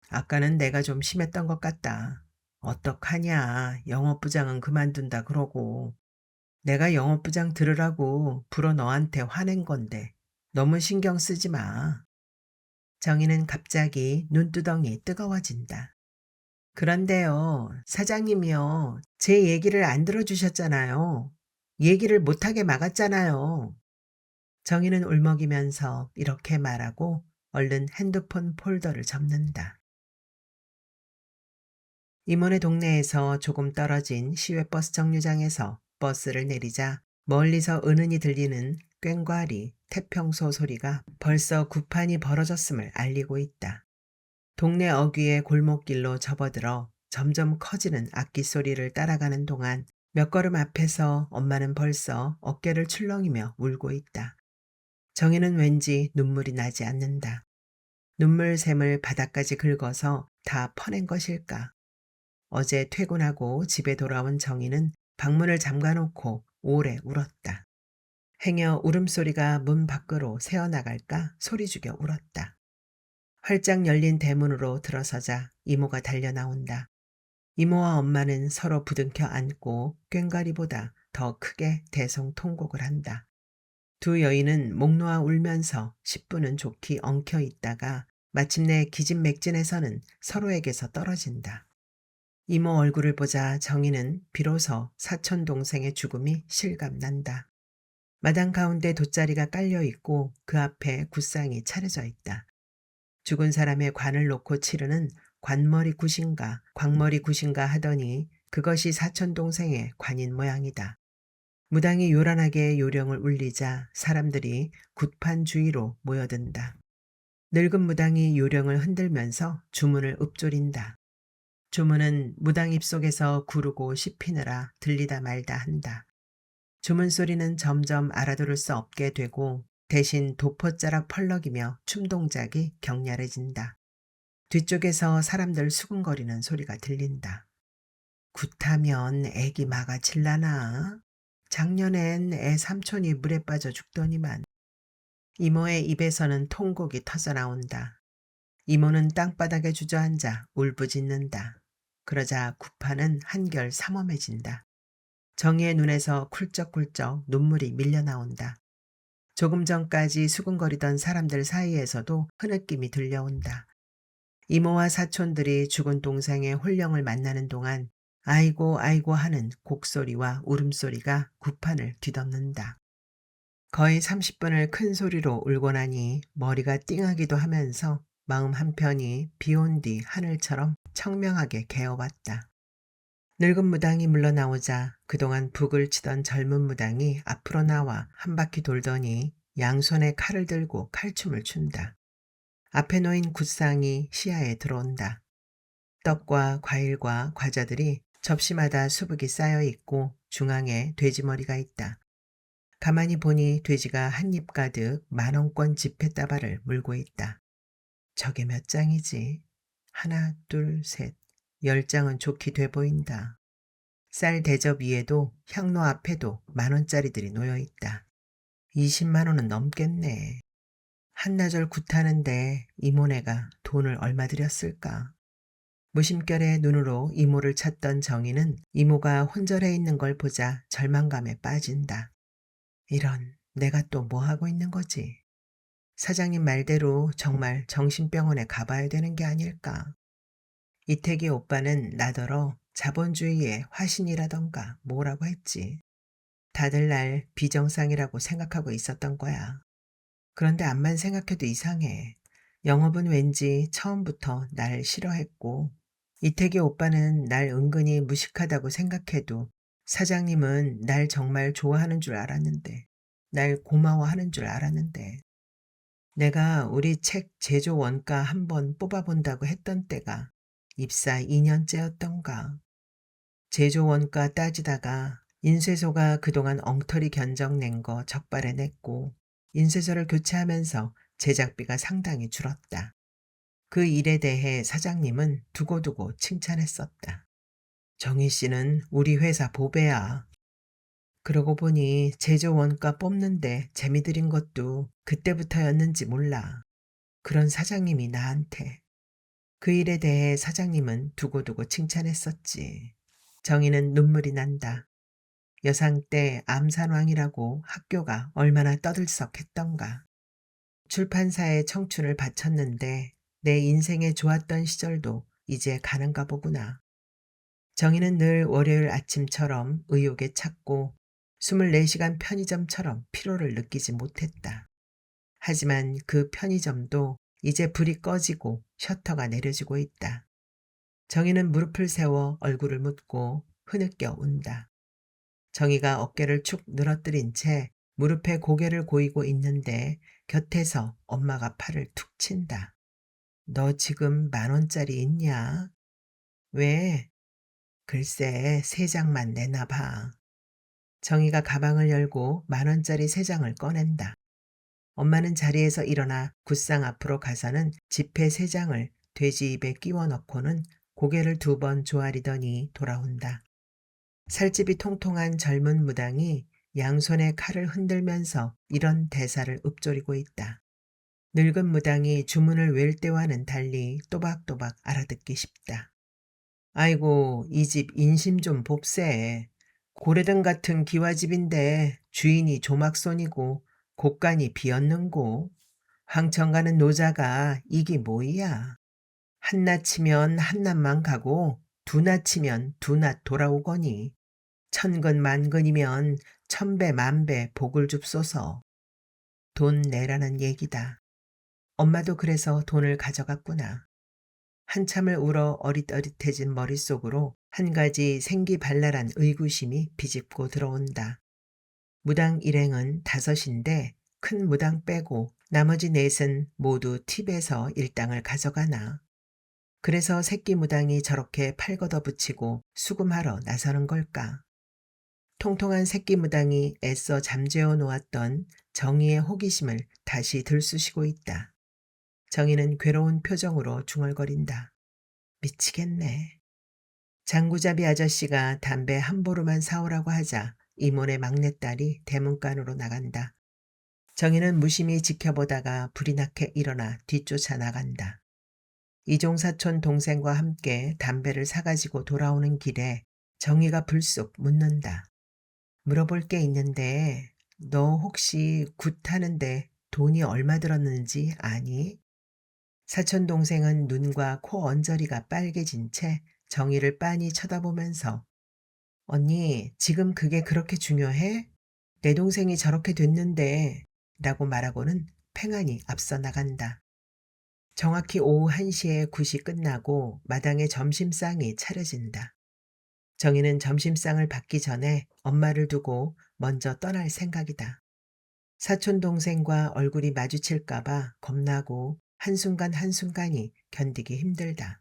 아까는 내가 좀 심했던 것 같다. 어떡하냐. 영업부장은 그만둔다 그러고. 내가 영업부장 들으라고 불어 너한테 화낸 건데 너무 신경 쓰지 마. 정희는 갑자기 눈두덩이 뜨거워진다. 그런데요, 사장님이요. 제 얘기를 안 들어주셨잖아요. 얘기를 못하게 막았잖아요. 정희는 울먹이면서 이렇게 말하고 얼른 핸드폰 폴더를 접는다. 이모네 동네에서 조금 떨어진 시외버스 정류장에서 버스를 내리자 멀리서 은은히 들리는 꽹과리, 태평소 소리가 벌써 구판이 벌어졌음을 알리고 있다. 동네 어귀의 골목길로 접어들어 점점 커지는 악기 소리를 따라가는 동안 몇 걸음 앞에서 엄마는 벌써 어깨를 출렁이며 울고 있다. 정희는 왠지 눈물이 나지 않는다. 눈물샘을 바닥까지 긁어서 다 퍼낸 것일까? 어제 퇴근하고 집에 돌아온 정희는 방문을 잠가놓고 오래 울었다. 행여 울음소리가 문 밖으로 새어나갈까 소리 죽여 울었다. 활짝 열린 대문으로 들어서자 이모가 달려 나온다. 이모와 엄마는 서로 부둥켜 안고 꽹과리보다 더 크게 대성통곡을 한다. 두 여인은 목 놓아 울면서 10분은 좋게 엉켜 있다가 마침내 기진맥진해서는 서로에게서 떨어진다. 이모 얼굴을 보자 정희는 비로소 사촌 동생의 죽음이 실감난다. 마당 가운데 돗자리가 깔려 있고 그 앞에 굿상이 차려져 있다. 죽은 사람의 관을 놓고 치르는 관머리 굿인가 광머리 굿인가 하더니 그것이 사촌 동생의 관인 모양이다. 무당이 요란하게 요령을 울리자 사람들이 굿판 주위로 모여든다. 늙은 무당이 요령을 흔들면서 주문을 읊조린다. 주문은 무당 입속에서 구르고 씹히느라 들리다 말다 한다. 주문 소리는 점점 알아들을 수 없게 되고 대신 도포자락 펄럭이며 춤 동작이 격렬해진다. 뒤쪽에서 사람들 수근거리는 소리가 들린다. 굿하면 애기 막아질라나? 작년엔 애 삼촌이 물에 빠져 죽더니만. 이모의 입에서는 통곡이 터져 나온다. 이모는 땅바닥에 주저앉아 울부짖는다. 그러자 굿판은 한결 삼엄해진다. 정희의 눈에서 쿨쩍쿨쩍 눈물이 밀려 나온다. 조금 전까지 수근거리던 사람들 사이에서도 흐느낌이 들려온다. 이모와 사촌들이 죽은 동생의 혼령을 만나는 동안 아이고 아이고 하는 곡소리와 울음소리가 굿판을 뒤덮는다. 거의 30분을 큰 소리로 울고 나니 머리가 띵하기도 하면서 마음 한편이 비온 뒤 하늘처럼 청명하게 개어봤다. 늙은 무당이 물러나오자 그동안 북을 치던 젊은 무당이 앞으로 나와 한 바퀴 돌더니 양손에 칼을 들고 칼춤을 춘다. 앞에 놓인 굿상이 시야에 들어온다. 떡과 과일과 과자들이 접시마다 수북이 쌓여 있고 중앙에 돼지머리가 있다. 가만히 보니 돼지가 한 입 가득 10,000원권 지폐다발을 물고 있다. 저게 몇 장이지? 하나, 둘, 셋. 10장은 좋게 돼 보인다. 쌀 대접 위에도 향로 앞에도 10,000원짜리들이 놓여 있다. 20만 원은 넘겠네. 한나절 굿하는데 이모네가 돈을 얼마 들였을까? 무심결에 눈으로 이모를 찾던 정희는 이모가 혼절해 있는 걸 보자 절망감에 빠진다. 이런, 내가 또 뭐 하고 있는 거지? 사장님 말대로 정말 정신병원에 가봐야 되는 게 아닐까? 이태기 오빠는 나더러 자본주의의 화신이라던가 뭐라고 했지. 다들 날 비정상이라고 생각하고 있었던 거야. 그런데 암만 생각해도 이상해. 영업은 왠지 처음부터 날 싫어했고 이태기 오빠는 날 은근히 무식하다고 생각해도 사장님은 날 정말 좋아하는 줄 알았는데, 날 고마워하는 줄 알았는데, 내가 우리 책 제조 원가 한번 뽑아본다고 했던 때가 입사 2년째였던가. 제조 원가 따지다가 인쇄소가 그동안 엉터리 견적 낸 거 적발해 냈고 인쇄소를 교체하면서 제작비가 상당히 줄었다. 그 일에 대해 사장님은 두고두고 칭찬했었다. 정희 씨는 우리 회사 보배야. 그러고 보니 제조 원가 뽑는데 재미 들인 것도 그때부터였는지 몰라. 그런 사장님이 나한테. 그 일에 대해 사장님은 두고두고 칭찬했었지. 정희는 눈물이 난다. 여상 때 암산왕이라고 학교가 얼마나 떠들썩했던가. 출판사에 청춘을 바쳤는데 내 인생에 좋았던 시절도 이제 가는가 보구나. 정희는 늘 월요일 아침처럼 의욕에 찼고 24시간 편의점처럼 피로를 느끼지 못했다. 하지만 그 편의점도 이제 불이 꺼지고 셔터가 내려지고 있다. 정희는 무릎을 세워 얼굴을 묻고 흐느껴 운다. 정희가 어깨를 축 늘어뜨린 채 무릎에 고개를 고이고 있는데 곁에서 엄마가 팔을 툭 친다. 너 지금 10,000원짜리 있냐? 왜? 글쎄, 3장만 내놔 봐. 정희가 가방을 열고 10,000원짜리 3장을 꺼낸다. 엄마는 자리에서 일어나 굿상 앞으로 가서는 지폐 3장을 돼지 입에 끼워 넣고는 고개를 2번 조아리더니 돌아온다. 살집이 통통한 젊은 무당이 양손에 칼을 흔들면서 이런 대사를 읊조리고 있다. 늙은 무당이 주문을 외울 때와는 달리 또박또박 알아듣기 쉽다. 아이고, 이 집 인심 좀 봅세. 고래등 같은 기와집인데 주인이 조막손이고 곳간이 비었는고 황천 가는 노자가 이게 뭐이야. 한낱 치면 한낱만 가고 두낱 치면 두낱 돌아오거니 천근 만근이면 천배 만배 복을 줍소서. 돈 내라는 얘기다. 엄마도 그래서 돈을 가져갔구나. 한참을 울어 어릿어릿해진 머릿속으로 한 가지 생기발랄한 의구심이 비집고 들어온다. 무당 일행은 5인데 큰 무당 빼고 나머지 4은 모두 팁에서 일당을 가져가나. 그래서 새끼 무당이 저렇게 팔 걷어붙이고 수금하러 나서는 걸까. 통통한 새끼 무당이 애써 잠재워 놓았던 정의의 호기심을 다시 들쑤시고 있다. 정의는 괴로운 표정으로 중얼거린다. 미치겠네. 장구잡이 아저씨가 담배 한 보루만 사오라고 하자 이모네 막내딸이 대문간으로 나간다. 정희는 무심히 지켜보다가 불이 나게 일어나 뒤쫓아 나간다. 이종사촌 동생과 함께 담배를 사가지고 돌아오는 길에 정희가 불쑥 묻는다. 물어볼 게 있는데 너 혹시 굿 타는데 돈이 얼마 들었는지 아니? 사촌 동생은 눈과 코 언저리가 빨개진 채 정희를 빤히 쳐다보면서 언니, 지금 그게 그렇게 중요해? 내 동생이 저렇게 됐는데 라고 말하고는 팽안히 앞서 나간다. 정확히 오후 1시에 굿이 끝나고 마당에 점심상이 차려진다. 정희는 점심상을 받기 전에 엄마를 두고 먼저 떠날 생각이다. 사촌 동생과 얼굴이 마주칠까봐 겁나고 한순간 한순간이 견디기 힘들다.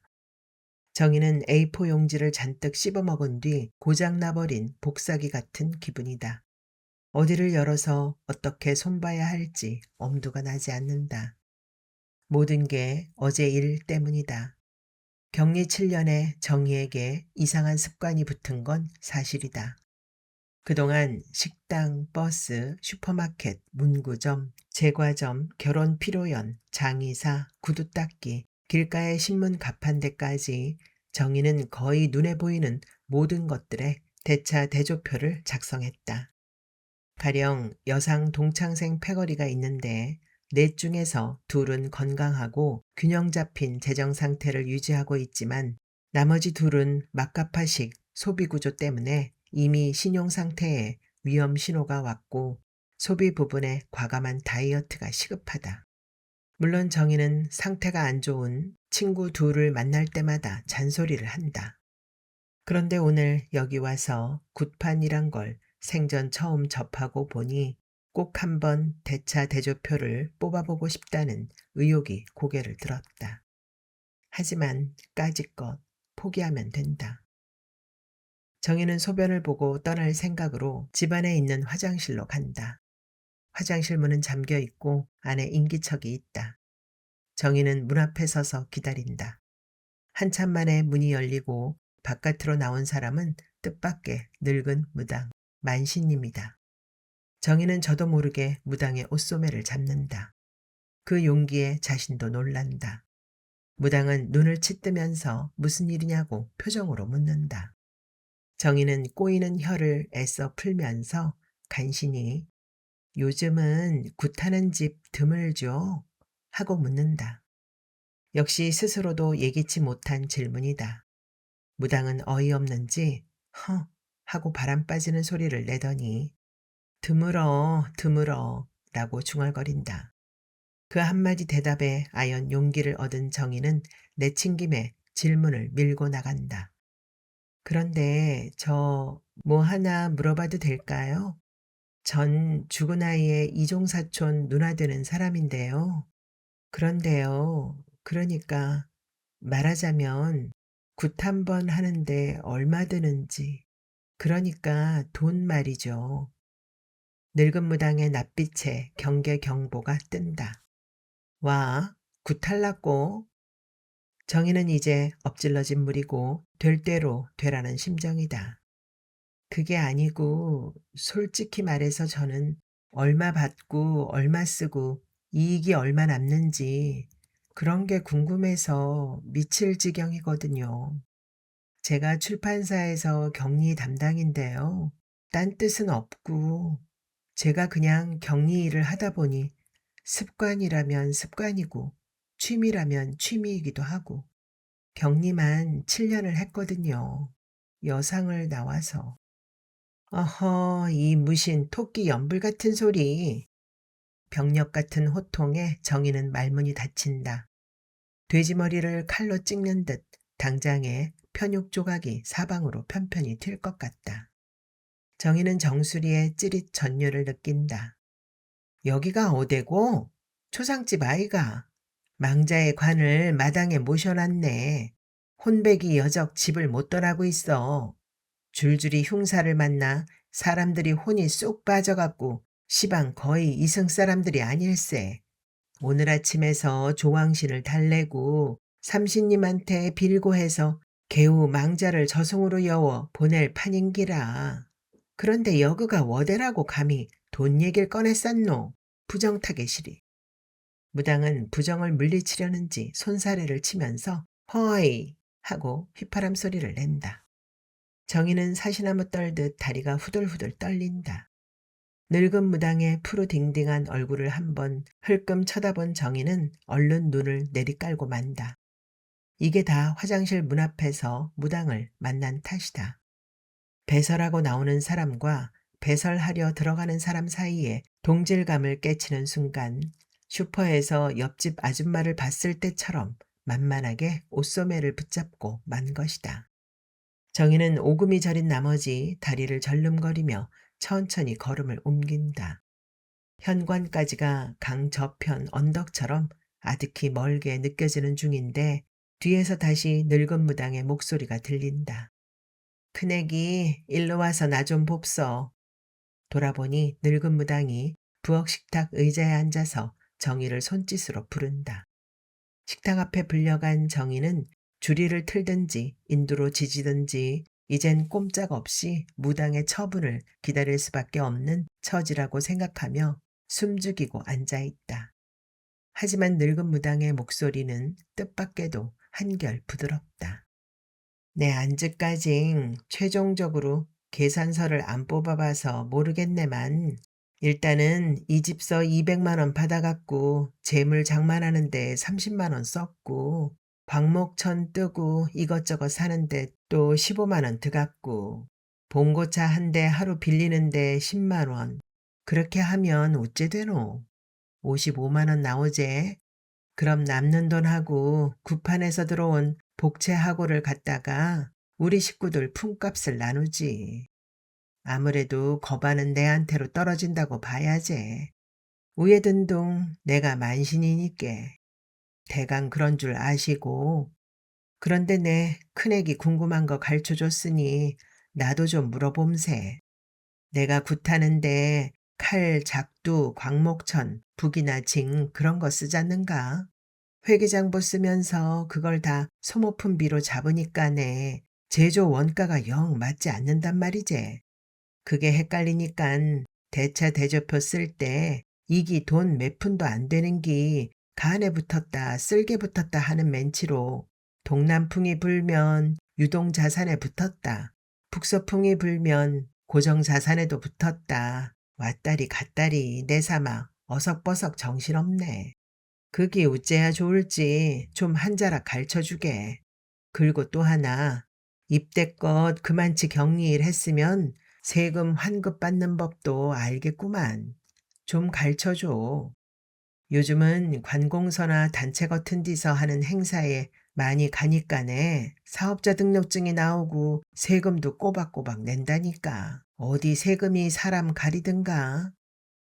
정희는 A4 용지를 잔뜩 씹어먹은 뒤 고장나버린 복사기 같은 기분이다. 어디를 열어서 어떻게 손봐야 할지 엄두가 나지 않는다. 모든 게 어제 일 때문이다. 격리 7년에 정희에게 이상한 습관이 붙은 건 사실이다. 그동안 식당, 버스, 슈퍼마켓, 문구점, 제과점, 결혼 피로연, 장의사, 구두 닦기, 길가의 신문 가판대까지 정희는 거의 눈에 보이는 모든 것들에 대차 대조표를 작성했다. 가령 여상 동창생 패거리가 있는데 넷 중에서 둘은 건강하고 균형 잡힌 재정 상태를 유지하고 있지만 나머지 둘은 막가파식 소비 구조 때문에 이미 신용 상태에 위험 신호가 왔고 소비 부분에 과감한 다이어트가 시급하다. 물론 정희는 상태가 안 좋은 친구 둘을 만날 때마다 잔소리를 한다. 그런데 오늘 여기 와서 굿판이란 걸 생전 처음 접하고 보니 꼭 한번 대차 대조표를 뽑아보고 싶다는 의욕이 고개를 들었다. 하지만 까짓것 포기하면 된다. 정희는 소변을 보고 떠날 생각으로 집안에 있는 화장실로 간다. 화장실 문은 잠겨 있고 안에 인기척이 있다. 정희는 문 앞에 서서 기다린다. 한참 만에 문이 열리고 바깥으로 나온 사람은 뜻밖의 늙은 무당 만신입니다. 정희는 저도 모르게 무당의 옷소매를 잡는다. 그 용기에 자신도 놀란다. 무당은 눈을 치뜨면서 무슨 일이냐고 표정으로 묻는다. 정희는 꼬이는 혀를 애써 풀면서 간신히 요즘은 굿하는 집 드물죠? 하고 묻는다. 역시 스스로도 예기치 못한 질문이다. 무당은 어이없는지 허 하고 바람 빠지는 소리를 내더니 드물어 드물어 라고 중얼거린다. 그 한마디 대답에 아연 용기를 얻은 정희는 내친김에 질문을 밀고 나간다. 그런데 저 뭐 하나 물어봐도 될까요? 전 죽은 아이의 이종사촌 누나 되는 사람인데요. 그런데요. 그러니까 말하자면 굿 한 번 하는데 얼마 드는지, 그러니까 돈 말이죠. 늙은 무당의 낯빛에 경계 경보가 뜬다. 와, 굿할라꼬. 정의는 이제 엎질러진 물이고 될 대로 되라는 심정이다. 그게 아니고 솔직히 말해서 저는 얼마 받고 얼마 쓰고 이익이 얼마 남는지 그런 게 궁금해서 미칠 지경이거든요. 제가 출판사에서 격리 담당인데요. 딴 뜻은 없고 제가 그냥 격리 일을 하다 보니 습관이라면 습관이고 취미라면 취미이기도 하고 격리만 7년을 했거든요. 여상을 나와서. 어허, 이 무신 토끼 연불 같은 소리. 병력 같은 호통에 정의는 말문이 닫힌다. 돼지머리를 칼로 찍는 듯 당장에 편육 조각이 사방으로 편편히 튈 것 같다. 정의는 정수리에 찌릿 전율을 느낀다. 여기가 어데고? 초상집 아이가. 망자의 관을 마당에 모셔놨네. 혼백이 여적 집을 못 떠나고 있어. 줄줄이 흉사를 만나 사람들이 혼이 쑥 빠져갖고 시방 거의 이승 사람들이 아닐세. 오늘 아침에서 조왕신을 달래고 삼신님한테 빌고 해서 개우 망자를 저승으로 여워 보낼 판인기라. 그런데 여그가 워대라고 감히 돈 얘길 꺼냈었노. 부정타겟이리. 무당은 부정을 물리치려는지 손사래를 치면서 허이 하고 휘파람 소리를 낸다. 정의는 사시나무 떨듯 다리가 후들후들 떨린다. 늙은 무당의 푸르딩딩한 얼굴을 한번 흘끔 쳐다본 정의는 얼른 눈을 내리깔고 만다. 이게 다 화장실 문 앞에서 무당을 만난 탓이다. 배설하고 나오는 사람과 배설하려 들어가는 사람 사이에 동질감을 깨치는 순간 슈퍼에서 옆집 아줌마를 봤을 때처럼 만만하게 옷소매를 붙잡고 만 것이다. 정희는 오금이 저린 나머지 다리를 절름거리며 천천히 걸음을 옮긴다. 현관까지가 강 저편 언덕처럼 아득히 멀게 느껴지는 중인데 뒤에서 다시 늙은 무당의 목소리가 들린다. 큰애기 일로 와서 나 좀 봅소. 돌아보니 늙은 무당이 부엌 식탁 의자에 앉아서 정희를 손짓으로 부른다. 식탁 앞에 불려간 정희는 주리를 틀든지 인두로 지지든지 이젠 꼼짝없이 무당의 처분을 기다릴 수밖에 없는 처지라고 생각하며 숨죽이고 앉아있다. 하지만 늙은 무당의 목소리는 뜻밖에도 한결 부드럽다. 내 안즈까징 최종적으로 계산서를 안 뽑아봐서 모르겠네만 일단은 이 집서 200만 원 받아갖고 재물 장만하는데 30만 원 썼고 광목천 뜨고 이것저것 사는데 또 15만 원 들어갔고 봉고차 한 대 하루 빌리는데 10만 원. 그렇게 하면 어째 되노? 55만 원 나오제. 그럼 남는 돈하고 구판에서 들어온 복채하고를 갖다가 우리 식구들 품값을 나누지. 아무래도 거반은 내한테로 떨어진다고 봐야지. 우에 든 동 내가 만신이니께. 대강 그런 줄 아시고. 그런데 내 큰애기 궁금한 거 가르쳐줬으니 나도 좀 물어봄세. 내가 굿하는데 칼, 작두, 광목천, 북이나 징 그런 거 쓰잖는가? 회계장부 쓰면서 그걸 다 소모품비로 잡으니까네 제조 원가가 영 맞지 않는단 말이제. 그게 헷갈리니깐 대차 대조표 쓸 때 이기 돈 몇 푼도 안 되는 기 간에 붙었다 쓸게 붙었다 하는 멘치로 동남풍이 불면 유동자산에 붙었다. 북서풍이 불면 고정자산에도 붙었다. 왔다리 갔다리 내삼아 어석버석 정신없네. 그게 어째야 좋을지 좀 한자락 가르쳐주게. 그리고 또 하나 입대껏 그만치 격리일 했으면 세금 환급 받는 법도 알겠구만. 좀 가르쳐줘. 요즘은 관공서나 단체 같은 데서 하는 행사에 많이 가니까네 사업자 등록증이 나오고 세금도 꼬박꼬박 낸다니까. 어디 세금이 사람 가리든가.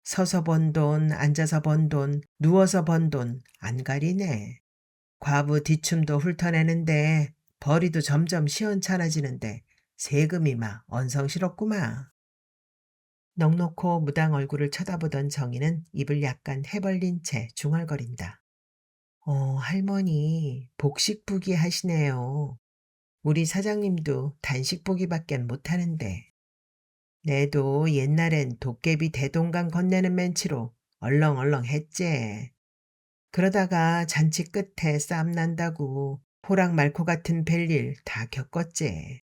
서서 번 돈, 앉아서 번 돈, 누워서 번 돈 안 가리네. 과부 뒤춤도 훑어내는데 벌이도 점점 시원찮아지는데 세금이 막 언성스럽구마. 넉넉고 무당 얼굴을 쳐다보던 정희는 입을 약간 해벌린 채 중얼거린다. 할머니, 복식부기 하시네요. 우리 사장님도 단식보기밖엔 못하는데. 내도 옛날엔 도깨비 대동강 건네는 맨치로 얼렁얼렁 했제. 그러다가 잔치 끝에 싸움 난다고 호랑 말코 같은 벨일 다 겪었제.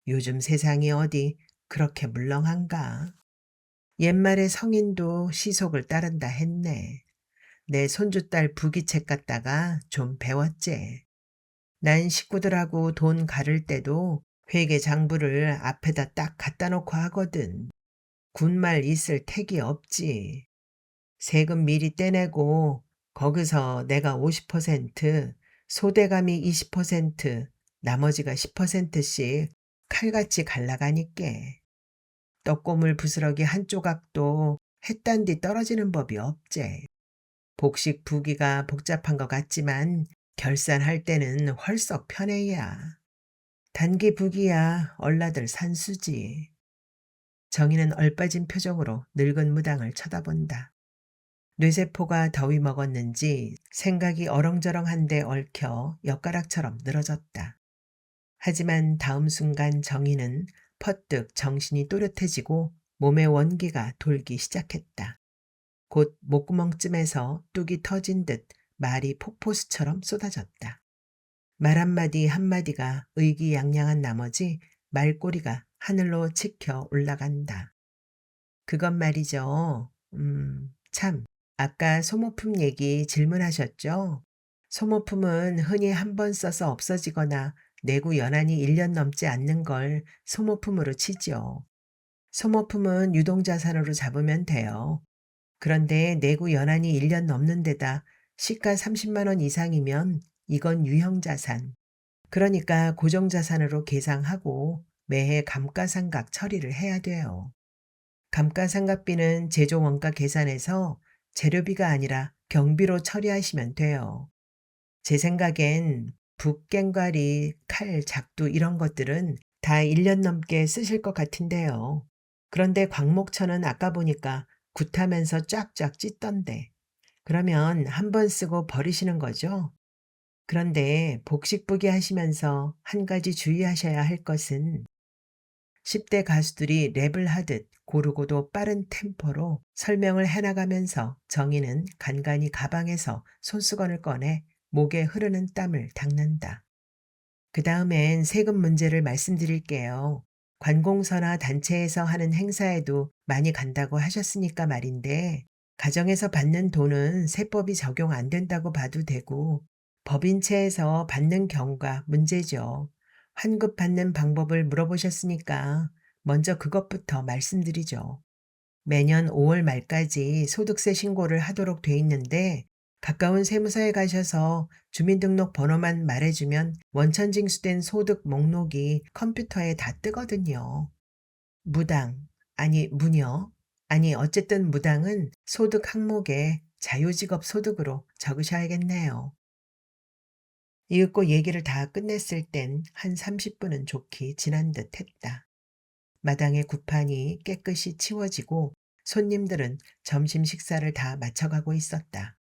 요즘 세상이 어디 그렇게 물렁한가? 옛말에 성인도 시속을 따른다 했네. 내 손주딸 부기책 갖다가 좀 배웠제. 난 식구들하고 돈 가를 때도 회계 장부를 앞에다 딱 갖다 놓고 하거든. 군말 있을 택이 없지. 세금 미리 떼내고 거기서 내가 50%, 소대감이 20%, 나머지가 10%씩 칼같이 갈라가니께. 떡고물 부스러기 한 조각도 했단 뒤 떨어지는 법이 없제. 복식 부기가 복잡한 것 같지만 결산할 때는 헐썩 편해야. 단기 부기야 얼라들 산수지. 정희는 얼빠진 표정으로 늙은 무당을 쳐다본다. 뇌세포가 더위 먹었는지 생각이 어렁저렁한데 얽혀 엿가락처럼 늘어졌다. 하지만 다음 순간 정희는 퍼뜩 정신이 또렷해지고 몸의 원기가 돌기 시작했다. 곧 목구멍쯤에서 뚝이 터진 듯 말이 폭포수처럼 쏟아졌다. 말 한마디 한마디가 의기양양한 나머지 말꼬리가 하늘로 치켜 올라간다. 그건 말이죠. 참, 아까 소모품 얘기 질문하셨죠? 소모품은 흔히 한 번 써서 없어지거나 내구 연한이 1년 넘지 않는 걸 소모품으로 치죠. 소모품은 유동자산으로 잡으면 돼요. 그런데 내구 연한이 1년 넘는 데다 시가 30만 원 이상이면 이건 유형자산. 그러니까 고정자산으로 계상하고 매해 감가상각 처리를 해야 돼요. 감가상각비는 제조 원가 계산에서 재료비가 아니라 경비로 처리하시면 돼요. 제 생각엔 북, 꽹과리, 칼, 작두 이런 것들은 다 1년 넘게 쓰실 것 같은데요. 그런데 광목천은 아까 보니까 굿하면서 쫙쫙 찢던데. 그러면 한 번 쓰고 버리시는 거죠? 그런데 복식부기 하시면서 한 가지 주의하셔야 할 것은 10대 가수들이 랩을 하듯 고르고도 빠른 템포로 설명을 해나가면서 정희는 간간히 가방에서 손수건을 꺼내 목에 흐르는 땀을 닦는다. 그 다음엔 세금 문제를 말씀드릴게요. 관공서나 단체에서 하는 행사에도 많이 간다고 하셨으니까 말인데, 가정에서 받는 돈은 세법이 적용 안 된다고 봐도 되고, 법인체에서 받는 경우가 문제죠. 환급받는 방법을 물어보셨으니까 먼저 그것부터 말씀드리죠. 매년 5월 말까지 소득세 신고를 하도록 돼 있는데 가까운 세무서에 가셔서 주민등록 번호만 말해주면 원천징수된 소득 목록이 컴퓨터에 다 뜨거든요. 무당, 아니 무녀, 아니 어쨌든 무당은 소득 항목에 자유직업 소득으로 적으셔야겠네요. 이윽고 얘기를 다 끝냈을 땐 한 30분은 좋게 지난 듯 했다. 마당의 구판이 깨끗이 치워지고 손님들은 점심 식사를 다 마쳐가고 있었다.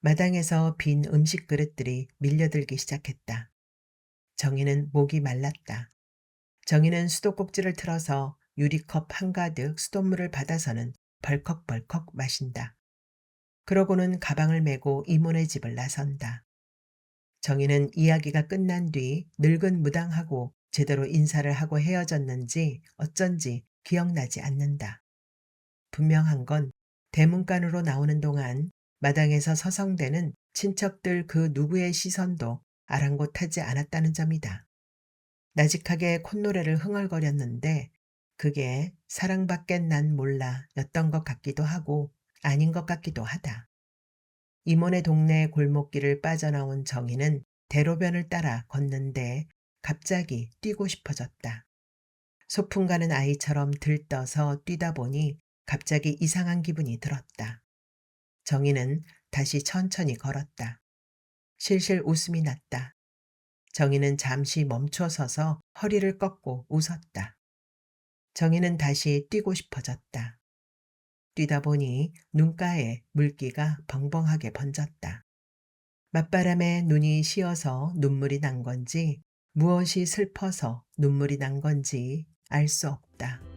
마당에서 빈 음식 그릇들이 밀려들기 시작했다. 정희는 목이 말랐다. 정희는 수도꼭지를 틀어서 유리컵 한가득 수돗물을 받아서는 벌컥벌컥 마신다. 그러고는 가방을 메고 이모네 집을 나선다. 정희는 이야기가 끝난 뒤 늙은 무당하고 제대로 인사를 하고 헤어졌는지 어쩐지 기억나지 않는다. 분명한 건 대문간으로 나오는 동안 마당에서 서성대는 친척들 그 누구의 시선도 아랑곳하지 않았다는 점이다. 나직하게 콧노래를 흥얼거렸는데 그게 사랑밖엔 난 몰라 였던 것 같기도 하고 아닌 것 같기도 하다. 이모네 동네 골목길을 빠져나온 정희는 대로변을 따라 걷는데 갑자기 뛰고 싶어졌다. 소풍 가는 아이처럼 들떠서 뛰다 보니 갑자기 이상한 기분이 들었다. 정희는 다시 천천히 걸었다. 실실 웃음이 났다. 정희는 잠시 멈춰 서서 허리를 꺾고 웃었다. 정희는 다시 뛰고 싶어졌다. 뛰다 보니 눈가에 물기가 벙벙하게 번졌다. 맞바람에 눈이 시어서 눈물이 난 건지 무엇이 슬퍼서 눈물이 난 건지 알 수 없다.